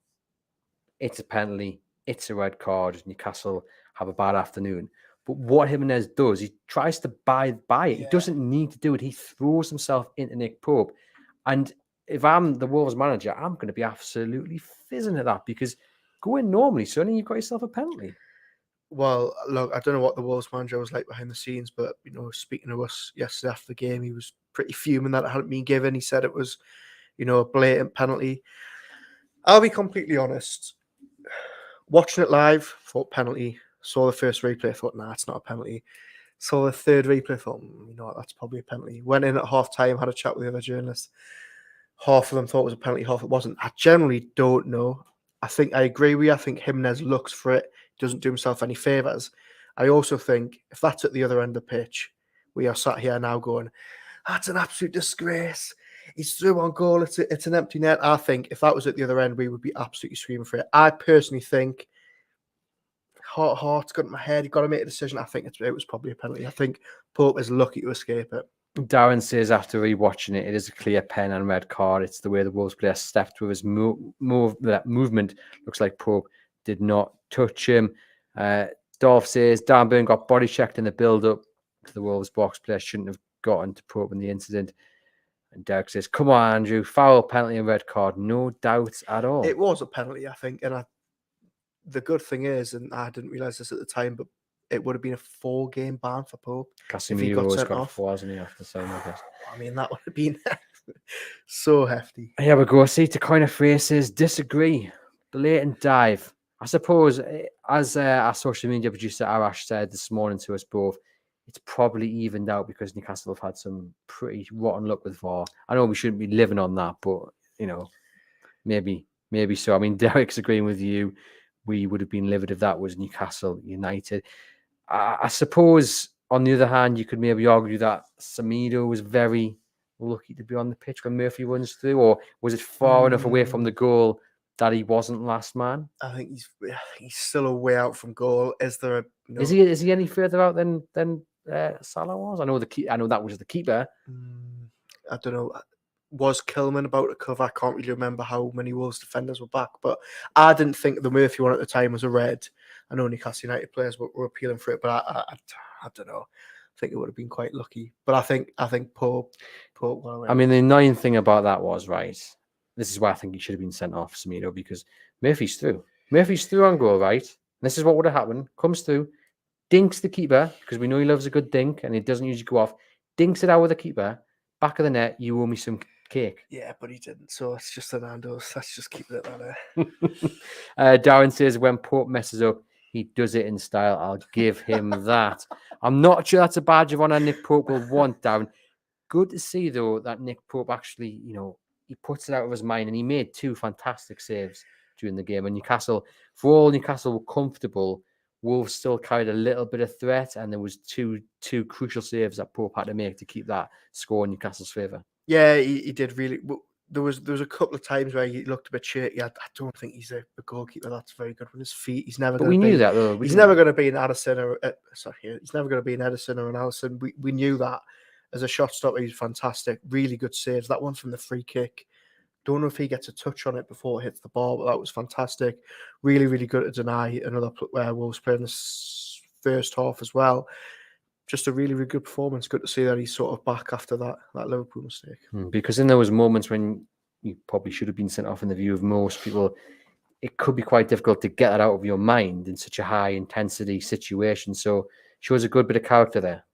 it's a penalty, it's a red card, Newcastle have a bad afternoon. But what Jimenez does, he tries to buy it. He doesn't need to do it. He throws himself into Nick Pope. And if I'm the Wolves manager, I'm going to be absolutely fizzing at that because go in normally, Sonny, you've got yourself a penalty. Well, look, I don't know what the Wolves manager was like behind the scenes, but, speaking to us yesterday after the game, he was pretty fuming that it hadn't been given. He said it was, a blatant penalty. I'll be completely honest. Watching it live, thought penalty. Saw the first replay, thought, nah, it's not a penalty. Saw the third replay, thought, that's probably a penalty. Went in at half time, had a chat with the other journalists. Half of them thought it was a penalty, half it wasn't. I generally don't know. I think I agree with you. I think Jimenez looks for it, doesn't do himself any favours. I also think if that's at the other end of the pitch, we are sat here now going, that's an absolute disgrace. He's through on goal. It's an empty net. I think if that was at the other end, we would be absolutely screaming for it. I personally think, heart's got in my head. You've got to make a decision. I think it was probably a penalty. I think Pope is lucky to escape it. Darren says after rewatching it, it is a clear pen and red card. It's the way the Wolves player stepped with his that movement. Looks like Pope did not touch him. Dolph says Dan Burn got body checked in the build-up to the Wolves box. Player shouldn't have gotten to Pope in the incident. And Derek says, come on, Andrew, foul, penalty and red card. No doubts at all. It was a penalty, I think. And the good thing is, and I didn't realise this at the time, but it would have been a 4-game ban for Pope. Casemiro's got 4, hasn't he, after saying that? I mean, that would have been so hefty. Here we go. See, to coin a phrase says, disagree. Blatant dive. I suppose, as our social media producer Arash said this morning to us both, it's probably evened out because Newcastle have had some pretty rotten luck with VAR. I know we shouldn't be living on that, but, maybe so. I mean, Derek's agreeing with you. We would have been livid if that was Newcastle United. I suppose, on the other hand, you could maybe argue that Semedo was very lucky to be on the pitch when Murphy runs through, or was it far enough away from the goal that he wasn't last man? I think he's still a way out from goal. Is there Is he any further out than Salah was? I know that was the keeper. I don't know. Was Kilman about to cover? I can't really remember how many Wolves defenders were back, but I didn't think the Murphy one at the time was a red. I know Newcastle United players were appealing for it, but I don't know. I think it would have been quite lucky. But I think Pope. I mean, the annoying thing about that was, right, this is why I think he should have been sent off, Semedo, because Murphy's through. Murphy's through on goal, right? This is what would have happened. Comes through, dinks the keeper, because we know he loves a good dink, and it doesn't usually go off. Dinks it out with the keeper, back of the net, you owe me some cake. Yeah, but he didn't. So it's just a Nando's. Let's just keep it at that. Darren says, when Pope messes up, he does it in style. I'll give him that. I'm not sure that's a badge of honor Nick Pope will want, Darren. Good to see, though, that Nick Pope actually, he puts it out of his mind, and he made 2 fantastic saves during the game. And Newcastle, for all Newcastle were comfortable, Wolves still carried a little bit of threat, and there was two crucial saves that Pope had to make to keep that score in Newcastle's favour. Yeah, he did really. There was a couple of times where he looked a bit shaky. I don't think he's a goalkeeper that's very good with his feet. He's never. But we knew that, though. He's never going to be an Addison or he's never going to be an Edison or an Allison. We knew that. As a shot stopper, he's fantastic. Really good saves. That one from the free kick. Don't know if he gets a touch on it before it hits the ball, but that was fantastic. Really, really good to deny another Wolves player in this first half as well. Just a really, really good performance. Good to see that he's sort of back after that Liverpool mistake. Because then there was moments when you probably should have been sent off in the view of most people. It could be quite difficult to get that out of your mind in such a high intensity situation. So shows a good bit of character there.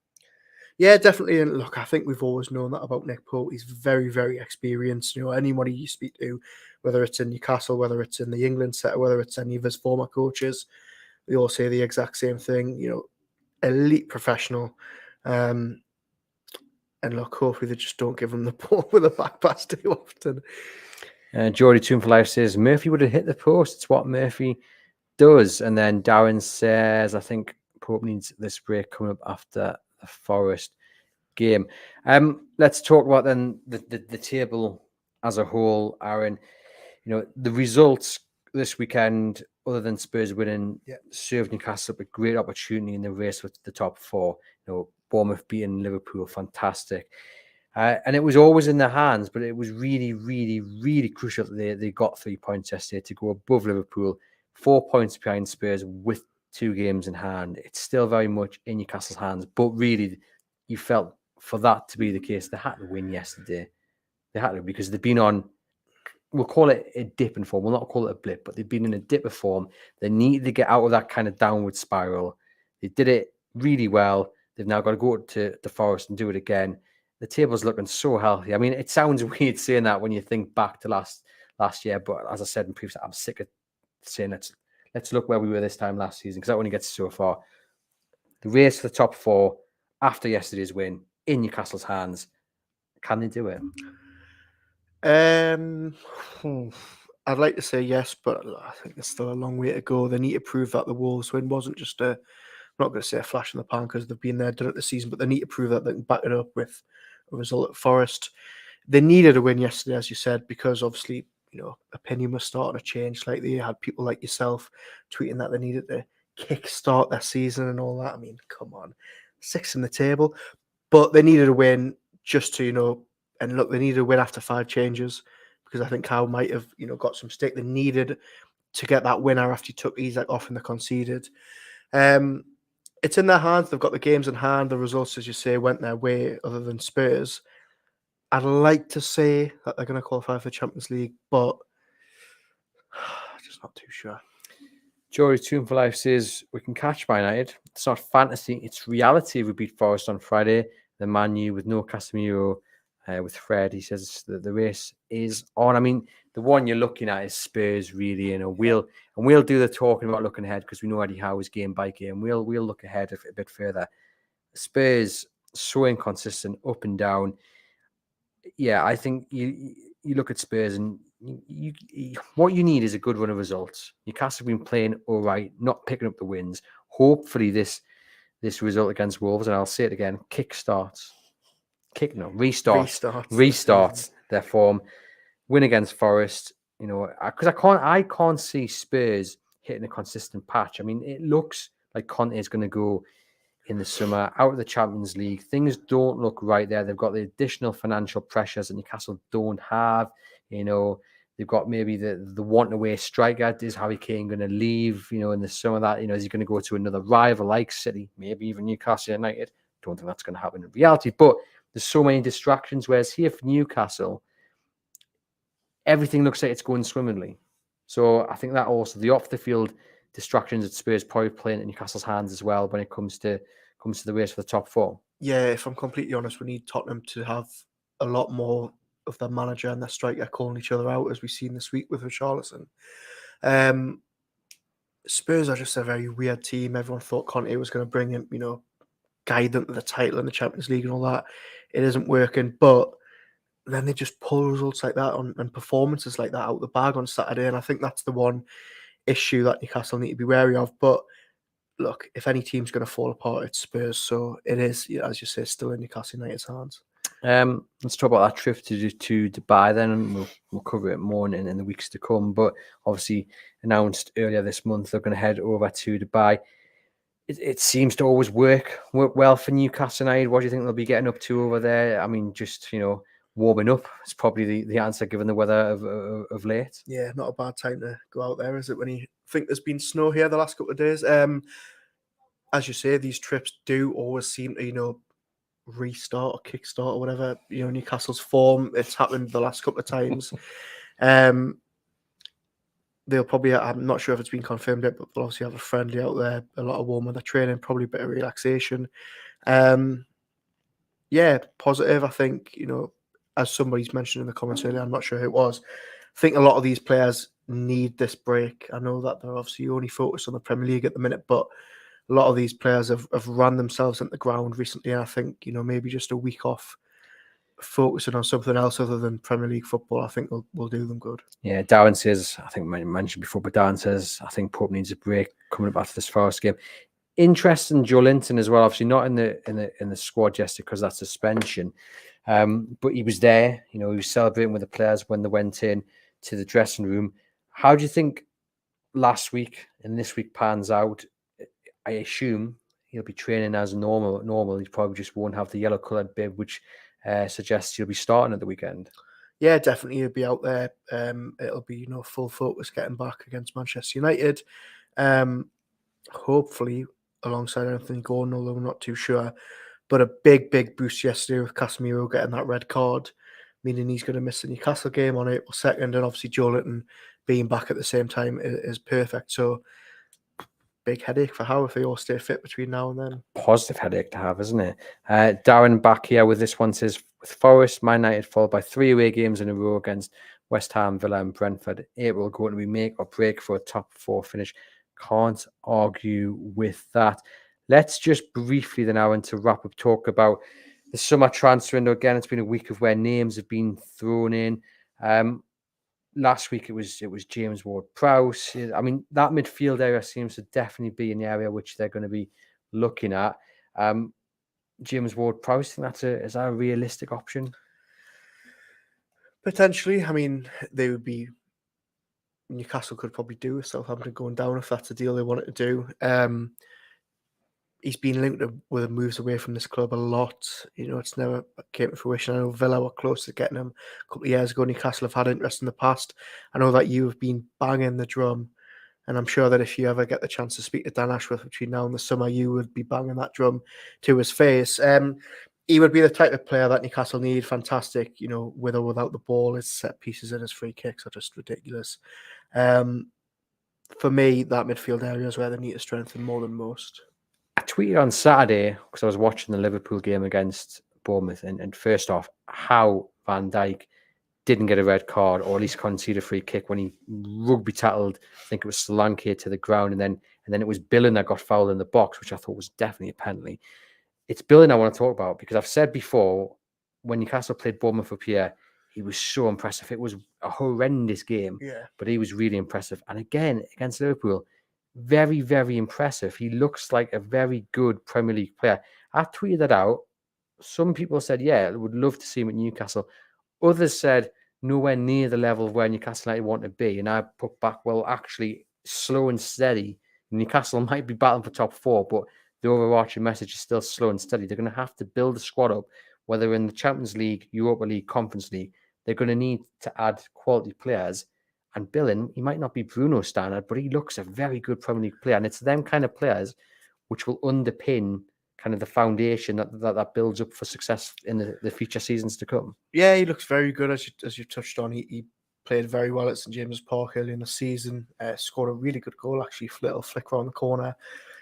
Yeah, definitely. And look, I think we've always known that about Nick Pope. He's very, very experienced. Anybody you speak to, whether it's in Newcastle, whether it's in the England set, whether it's any of his former coaches, they all say the exact same thing. Elite professional. And look, hopefully they just don't give him the ball with a back pass too often. Geordie Tune for Life says, Murphy would have hit the post. It's what Murphy does. And then Darren says, I think Pope needs this break coming up after the Forest game. Let's talk about then the table as a whole, Aaron. The results this weekend other than Spurs winning, Yeah. served Newcastle up a great opportunity in the race with the top four. Bournemouth beating Liverpool, fantastic. And it was always in their hands, but it was really, really, really crucial that they got 3 points yesterday to go above Liverpool, 4 points behind Spurs with 2 games in hand. It's still very much in Newcastle's hands, but really, you felt for that to be the case, they had to win yesterday. They had to, because they've been on, we'll call it a dip in form. We'll not call it a blip, but they've been in a dip of form. They need to get out of that kind of downward spiral. They did it really well. They've now got to go to the Forest and do it again. The table's looking so healthy. I mean, it sounds weird saying that when you think back to last year, but as I said in previous, I'm sick of saying let's look where we were this time last season, because that only gets so far. The race for the top four after yesterday's win in Newcastle's hands. Can they do it? I'd like to say yes, but I think there's still a long way to go. They need to prove that the Wolves win wasn't just I'm not going to say a flash in the pan because they've been there, done it this season, but they need to prove that they can back it up with a result at Forest. They needed a win yesterday, as you said, because obviously, opinion was starting to change slightly. You had people like yourself tweeting that they needed to kickstart their season and all that. I mean, come on, 6th in the table, but they needed a win just to, and look, they needed a win after 5 changes, because I think Kyle might have, got some stick. They needed to get that winner after he took Isak off and they conceded. It's in their hands. They've got the games in hand. The results, as you say, went their way other than Spurs. I'd like to say that they're going to qualify for the Champions League, but just not too sure. Jory Tune for Life says, we can catch Man United. It's not fantasy, it's reality if we beat Forest on Friday. The Man U with no Casemiro, with Fred. He says that the race is on. I mean, the one you're looking at is Spurs, really. We'll do the talking about looking ahead, because we know Eddie Howe is game by game. We'll look ahead a bit further. Spurs, so inconsistent, up and down. Yeah, I think you look at Spurs and you what you need is a good run of results. Newcastle have been playing all right, not picking up the wins. Hopefully this result against Wolves, and I'll say it again, restarts their form. Win against Forest, because I can't see Spurs hitting a consistent patch. I mean, it looks like Conte is going to go in the summer out of the Champions League. Things don't look right there. They've got the additional financial pressures that Newcastle don't have. They've got maybe the want away striker. Is Harry Kane going to leave, in the summer? That, is he going to go to another rival like City, maybe even Newcastle United? Don't think that's going to happen in reality. But there's so many distractions. Whereas here for Newcastle, everything looks like it's going swimmingly. So I think that also the off the field distractions at Spurs probably playing in Newcastle's hands as well when it comes to the race for the top four. Yeah, if I'm completely honest, we need Tottenham to have a lot more of their manager and their striker calling each other out, as we've seen this week with Richarlison. Spurs are just a very weird team. Everyone thought Conte was going to bring him, guide them to the title in the Champions League and all that. It isn't working, but then they just pull results like that and performances like that out of the bag on Saturday, and I think that's the one issue that Newcastle need to be wary of. But look, if any team's going to fall apart, it's Spurs. So it is, as you say, still in Newcastle United's hands. Let's talk about that trip to Dubai then, and we'll cover it more in the weeks to come. But obviously announced earlier this month they're going to head over to Dubai. It seems to always work well for Newcastle United. What do you think they'll be getting up to over there? I mean, just warming up is probably the answer given the weather of late. Yeah, not a bad time to go out there, is it? When you think there's been snow here the last couple of days. As you say, these trips do always seem to restart or kickstart or whatever. Newcastle's form. It's happened the last couple of times. They'll probably, I'm not sure if it's been confirmed yet, but they'll obviously have a friendly out there, a lot of warm weather training, probably a bit of relaxation. Yeah, positive. I think, as somebody's mentioned in the comments earlier, I'm not sure who it was, I think a lot of these players need this break. I know that they're obviously only focused on the Premier League at the minute, but a lot of these players have run themselves into the ground recently. And I think, maybe just a week off, focusing on something else other than Premier League football, I think will do them good. Yeah, Darren says, I think I mentioned before, but Darren says, I think Pope needs a break coming up after this Forest game. Interesting, Joe Linton as well. Obviously not in the squad yesterday because of that suspension, but he was there. He was celebrating with the players when they went in to the dressing room. How do you think last week and this week pans out, I assume he'll be training as normal. He probably just won't have the yellow coloured bib, which suggests he'll be starting at the weekend. Yeah, definitely he'll be out there. It'll be full focus getting back against Manchester United. Hopefully alongside Anthony Gordon, although I'm not too sure. But a big boost yesterday with Casemiro getting that red card, meaning he's going to miss the Newcastle game on April 2nd, and obviously Joelinton being back at the same time is perfect. So big headache for Howe if they all stay fit between now and then. Positive headache to have, isn't it? Darren back here with this one says, with Forest, Man United fall by 3 away games in a row against West Ham, Villa and Brentford. April going to be make or break for a top 4 finish. Can't argue with that. Let's just briefly then, Aaron, to wrap up, talk about the summer transfer window. Again, it's been a week of where names have been thrown in. Last week it was James Ward-Prowse. I mean, that midfield area seems to definitely be an area which they're going to be looking at. James Ward-Prowse, think is that a realistic option? Potentially. I mean, Newcastle could probably do with Southampton going down if that's the deal they wanted to do. He's been linked with moves away from this club a lot. It's never came to fruition. I know Villa were close to getting him a couple of years ago. Newcastle have had interest in the past. I know that you have been banging the drum, and I'm sure that if you ever get the chance to speak to Dan Ashworth between now and the summer, you would be banging that drum to his face. He would be the type of player that Newcastle need. Fantastic, with or without the ball. His set pieces and his free kicks are just ridiculous. For me, that midfield area is where they need to strengthen more than most. I tweeted on Saturday because I was watching the Liverpool game against Bournemouth, and first off, how Van Dijk didn't get a red card or at least concede a free kick when he rugby tackled, I think it was Solanke, to the ground, and then it was Billen that got fouled in the box, which I thought was definitely a penalty. It's Billen I want to talk about because I've said before, when Newcastle played Bournemouth up here, he was so impressive. It was a horrendous game, but he was really impressive. And again, against Liverpool, very, very impressive. He looks like a very good Premier League player. I tweeted that out. Some people said, yeah, I would love to see him at Newcastle. Others said, nowhere near the level of where Newcastle United want to be. And I put back, well, actually, slow and steady. Newcastle might be battling for top 4, but the overarching message is still slow and steady. They're going to have to build a squad up, whether in the Champions League, Europa League, Conference League. They're going to need to add quality players. And Billen, he might not be Bruno's standard, but he looks a very good Premier League player. And it's them kind of players which will underpin kind of the foundation that builds up for success in the future seasons to come. Yeah, he looks very good, as you touched on. He played very well at St James's Park early in the season. Scored a really good goal, actually, little flick around the corner.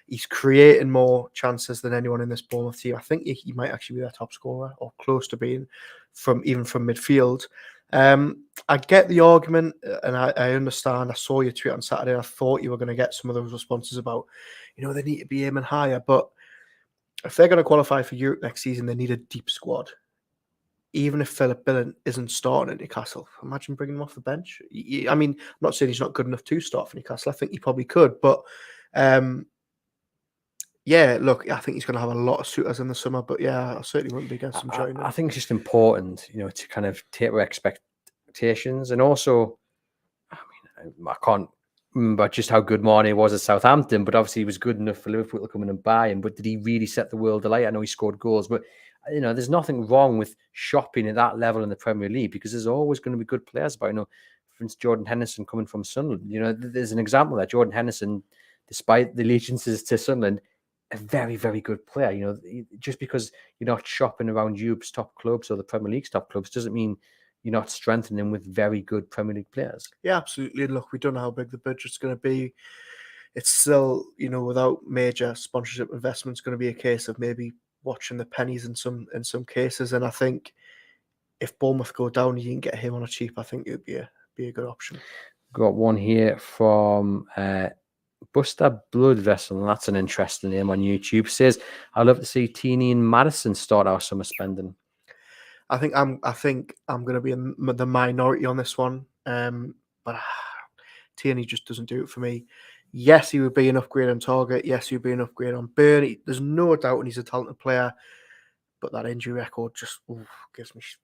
He's creating more chances than anyone in this Bournemouth team. I think he might actually be their top scorer or close to being, from midfield. I get the argument, and I understand. I saw your tweet on Saturday. I thought you were going to get some of those responses about, they need to be aiming higher. But if they're going to qualify for Europe next season, they need a deep squad. Even if Philip Billen isn't starting at Newcastle, imagine bringing him off the bench. I mean, I'm not saying he's not good enough to start for Newcastle. I think he probably could. But yeah, look, I think he's going to have a lot of suitors in the summer. But yeah, I certainly wouldn't be against him joining. I think it's just important, to kind of taper expectations. And also, I mean, I can't remember just how good Marnie was at Southampton, but obviously he was good enough for Liverpool to come in and buy him. But did he really set the world alight? I know he scored goals, but there's nothing wrong with shopping at that level in the Premier League because there's always going to be good players. But for instance, Jordan Henderson coming from Sunderland, there's an example there. Jordan Henderson, despite the allegiances to Sunderland, a very, very good player. Just because you're not shopping around Europe's top clubs or the Premier League's top clubs doesn't mean you're not strengthening with very good Premier League players. Yeah, absolutely. And look, we don't know how big the budget's going to be. It's still, without major sponsorship investments, going to be a case of maybe watching the pennies in some cases. And I think if Bournemouth go down, you can get him on a cheap. I think it would be a good option. Got one here from Buster Blood Vessel, and that's an interesting name on YouTube. Says, I'd love to see Teeny and Madison start our summer spending. I think I'm going to be in the minority on this one, but Tierney just doesn't do it for me. Yes, he would be an upgrade on Target. Yes, he would be an upgrade on Burn. There's no doubt, and he's a talented player. but that injury record just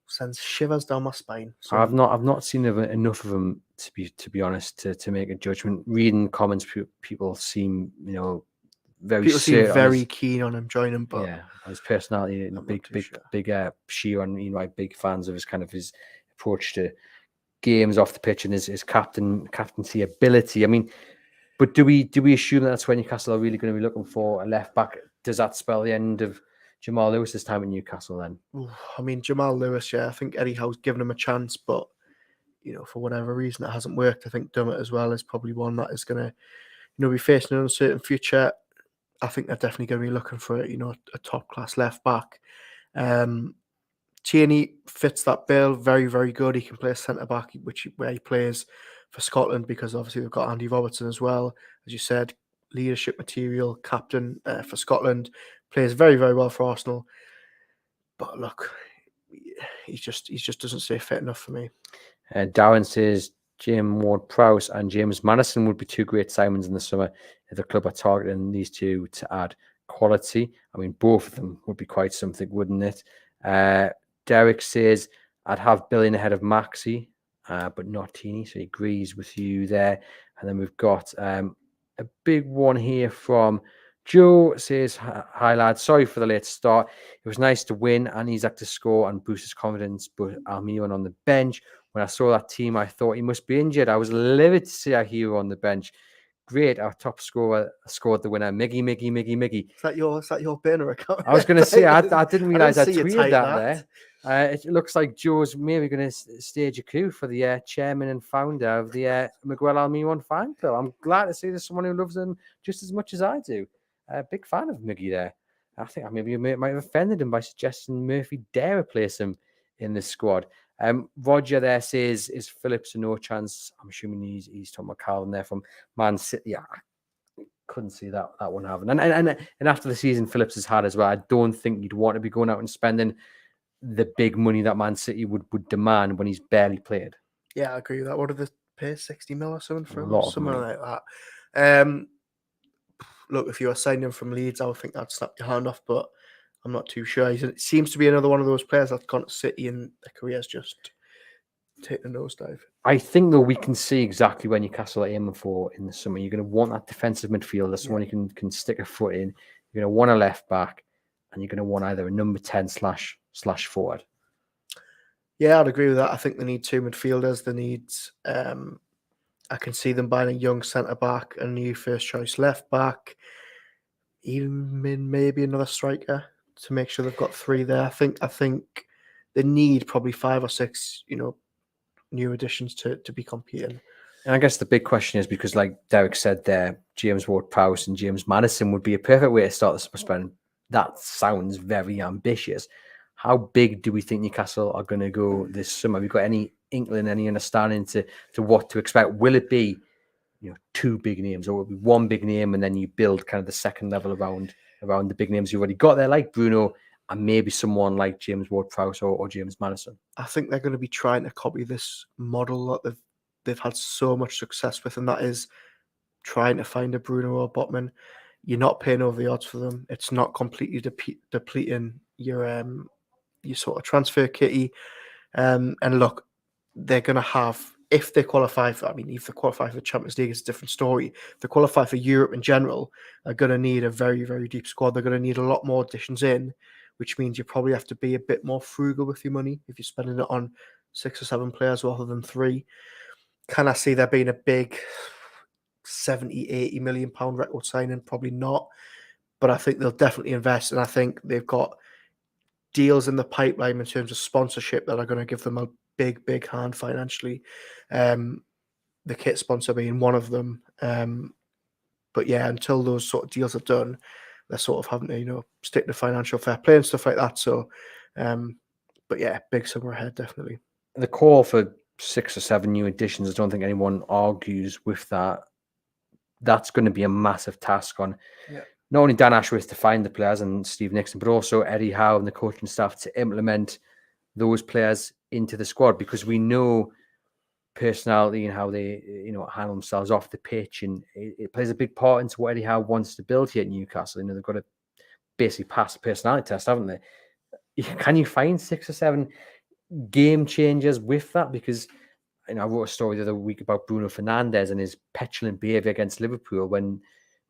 sends shivers down my spine. So I've not seen enough of them to be honest to make a judgment. Reading comments, people seem very keen on him joining, but on his personality and I'm big sheer on big fans of his approach to games off the pitch and his captaincy ability. I mean, but do we assume that's when Newcastle are really going to be looking for a left back? Does that spell the end of Jamal Lewis's time at Newcastle then? I mean, Jamal Lewis, I think Eddie Howe's given him a chance, but for whatever reason it hasn't worked. I think Dummett as well is probably one that is going to be facing an uncertain future. I think they're definitely going to be looking for a top class left back. Tierney fits that bill very, very good. He can play centre back, where he plays for Scotland, because obviously they've got Andy Robertson as well, as you said, leadership material, captain for Scotland, plays very, very well for Arsenal. But look, he just doesn't stay fit enough for me. Darren says Jim Ward-Prowse and James Madison would be two great signings in the summer if the club are targeting these two to add quality. I mean, both of them would be quite something, wouldn't it? Derek says, I'd have Billy ahead of Maxi, but not Teeny. So he agrees with you there. And then we've got a big one here from Joe. Says, hi lads, sorry for the late start. It was nice to win and Isak to score and boost his confidence, but Almiron on the bench. When I saw that team, I thought he must be injured. I was livid to see our hero on the bench. Great, our top scorer scored the winner. Miggy. Is that your burner account? I was going to say, I didn't realise I tweeted that there. It looks like Joe's maybe going to stage a coup for the chairman and founder of the Miguel Almiron fan club. I'm glad to see there's someone who loves him just as much as I do. Big fan of Miggy there. I think I maybe might have offended him by suggesting Murphy dare replace him in the squad. Roger there says, is Phillips a no chance? I'm assuming he's talking about Calvin there from Man City. Yeah, I couldn't see that one happening. And after the season Phillips has had as well, I don't think you'd want to be going out and spending the big money that Man City would demand when he's barely played. Yeah, I agree with that. What did they pay, 60 mil or something for him? Something like that. Look, if you were signing him from Leeds, I would think that'd snap your hand off, but I'm not too sure. It seems to be another one of those players that's gone to City and their career's just taken a nosedive. I think, though, we can see exactly when Newcastle are aiming for in the summer. You're going to want that defensive midfielder, someone you can stick a foot in. You're going to want a left back, and you're going to want either a number 10 / forward. Yeah, I'd agree with that. I think they need two midfielders. They need, I can see them buying a young centre back, a new first choice left back, even maybe another striker to make sure they've got three there. I think they need probably 5 or 6, new additions to be competing. And I guess the big question is, because like Derek said there, James Ward-Prowse and James Madison would be a perfect way to start the summer spend. That sounds very ambitious. How big do we think Newcastle are going to go this summer? Have you got any inkling, any understanding to what to expect? Will it be, two big names, or will it be one big name and then you build kind of the second level around the big names you've already got there, like Bruno and maybe someone like James Ward-Prowse or James Madison? I think they're going to be trying to copy this model that they've had so much success with, and that is trying to find a Bruno or Botman. You're not paying over the odds for them. It's not completely depleting your sort of transfer kitty. And look, they're going to have, if they qualify for the Champions League, it's a different story. If they qualify for Europe in general, they're going to need a very, very deep squad. They're going to need a lot more additions in, which means you probably have to be a bit more frugal with your money if you're spending it on 6 or 7 players rather than 3. Can I see there being a big 70, 80 million pound record signing? Probably not. But I think they'll definitely invest, and I think they've got deals in the pipeline in terms of sponsorship that are going to give them a big, big hand financially. The kit sponsor being one of them. But yeah, until those sort of deals are done, they're sort of having to, stick to financial fair play and stuff like that. So, but yeah, big summer ahead, definitely. The call for 6 or 7 new additions, I don't think anyone argues with that. That's going to be a massive task on not only Dan Ashworth to find the players and Steve Nixon, but also Eddie Howe and the coaching staff to implement those players into the squad, because we know personality and how they handle themselves off the pitch, and it plays a big part into what Eddie Howe wants to build here at Newcastle. They've got to basically pass the personality test, haven't they? can you find 6 or 7 game changers with that? Because I wrote a story the other week about Bruno Fernandes and his petulant behaviour against Liverpool when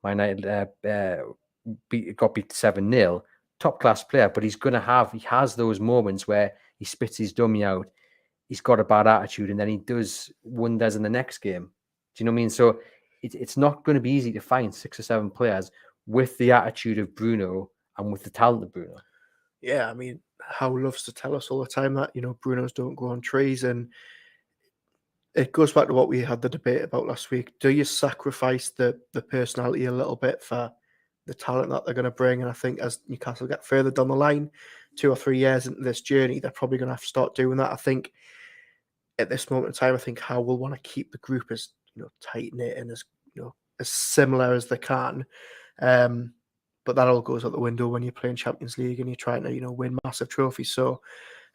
Man United got beat 7-0. Top class player, but he has those moments where he spits his dummy out. He's got a bad attitude, and then he does wonders in the next game. Do you know what I mean? So it's not going to be easy to find 6 or 7 players with the attitude of Bruno and with the talent of Bruno. Yeah, I mean, Howe loves to tell us all the time that, Brunos don't grow on trees. And it goes back to what we had the debate about last week. Do you sacrifice the personality a little bit for the talent that they're going to bring? And I think as Newcastle get further down the line, 2 or 3 years into this journey, they're probably going to have to start doing that. I think at this moment in time, I think Howe will want to keep the group as tight knit and as as similar as they can. But that all goes out the window when you're playing Champions League and you're trying to win massive trophies. So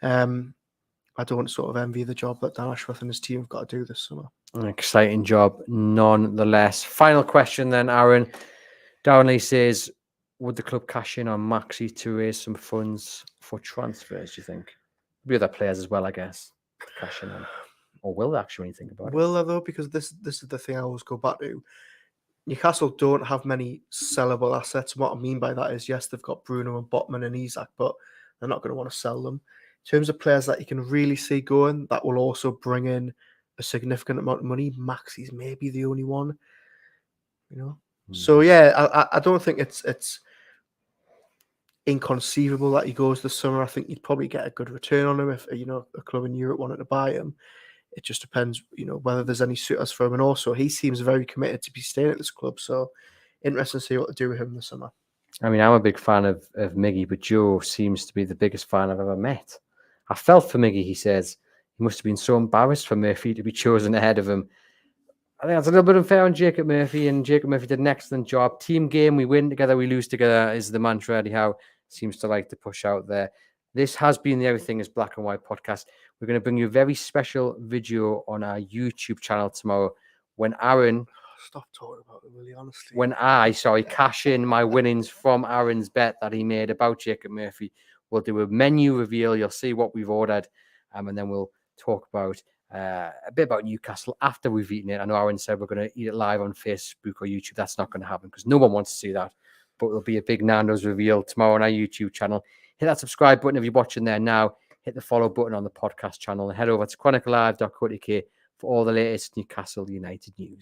I don't sort of envy the job that Dan Ashworth and his team have got to do this summer. An exciting job, nonetheless. Final question then, Aaron. Darren Lee says, would the club cash in on Maxi to raise some funds for transfers, do you think? There'll be other players as well, I guess, to cash in on. Or will they actually, when you think about it? Will they, though? Because this is the thing I always go back to. Newcastle don't have many sellable assets. And what I mean by that is, yes, they've got Bruno and Botman and Isak, but they're not going to want to sell them. In terms of players that you can really see going, that will also bring in a significant amount of money. Maxi's maybe the only one, So yeah, I don't think it's inconceivable that he goes this summer. I think you'd probably get a good return on him if a club in Europe wanted to buy him. It just depends, whether there's any suitors for him. And also, he seems very committed to be staying at this club. So interesting to see what to do with him this summer. I mean, I'm a big fan of Miggy, but Joe seems to be the biggest fan I've ever met. I felt for Miggy, he says. He must have been so embarrassed for Murphy to be chosen ahead of him. I think that's a little bit unfair on Jacob Murphy, and Jacob Murphy did an excellent job. Team game, we win together, we lose together is the mantra Eddie Howe seems to like to push out there. This has been the Everything is Black and White podcast. We're going to bring you a very special video on our YouTube channel tomorrow when Aaron... Stop talking about it, really, honestly. When cash in my winnings from Aaron's bet that he made about Jacob Murphy. We'll do a menu reveal. You'll see what we've ordered. And then we'll talk about a bit about Newcastle after we've eaten it. I know Aaron said we're going to eat it live on Facebook or YouTube. That's not going to happen because no one wants to see that. But there'll be a big Nando's reveal tomorrow on our YouTube channel. Hit that subscribe button if you're watching there now. Hit the follow button on the podcast channel and head over to chroniclelive.co.uk for all the latest Newcastle United news.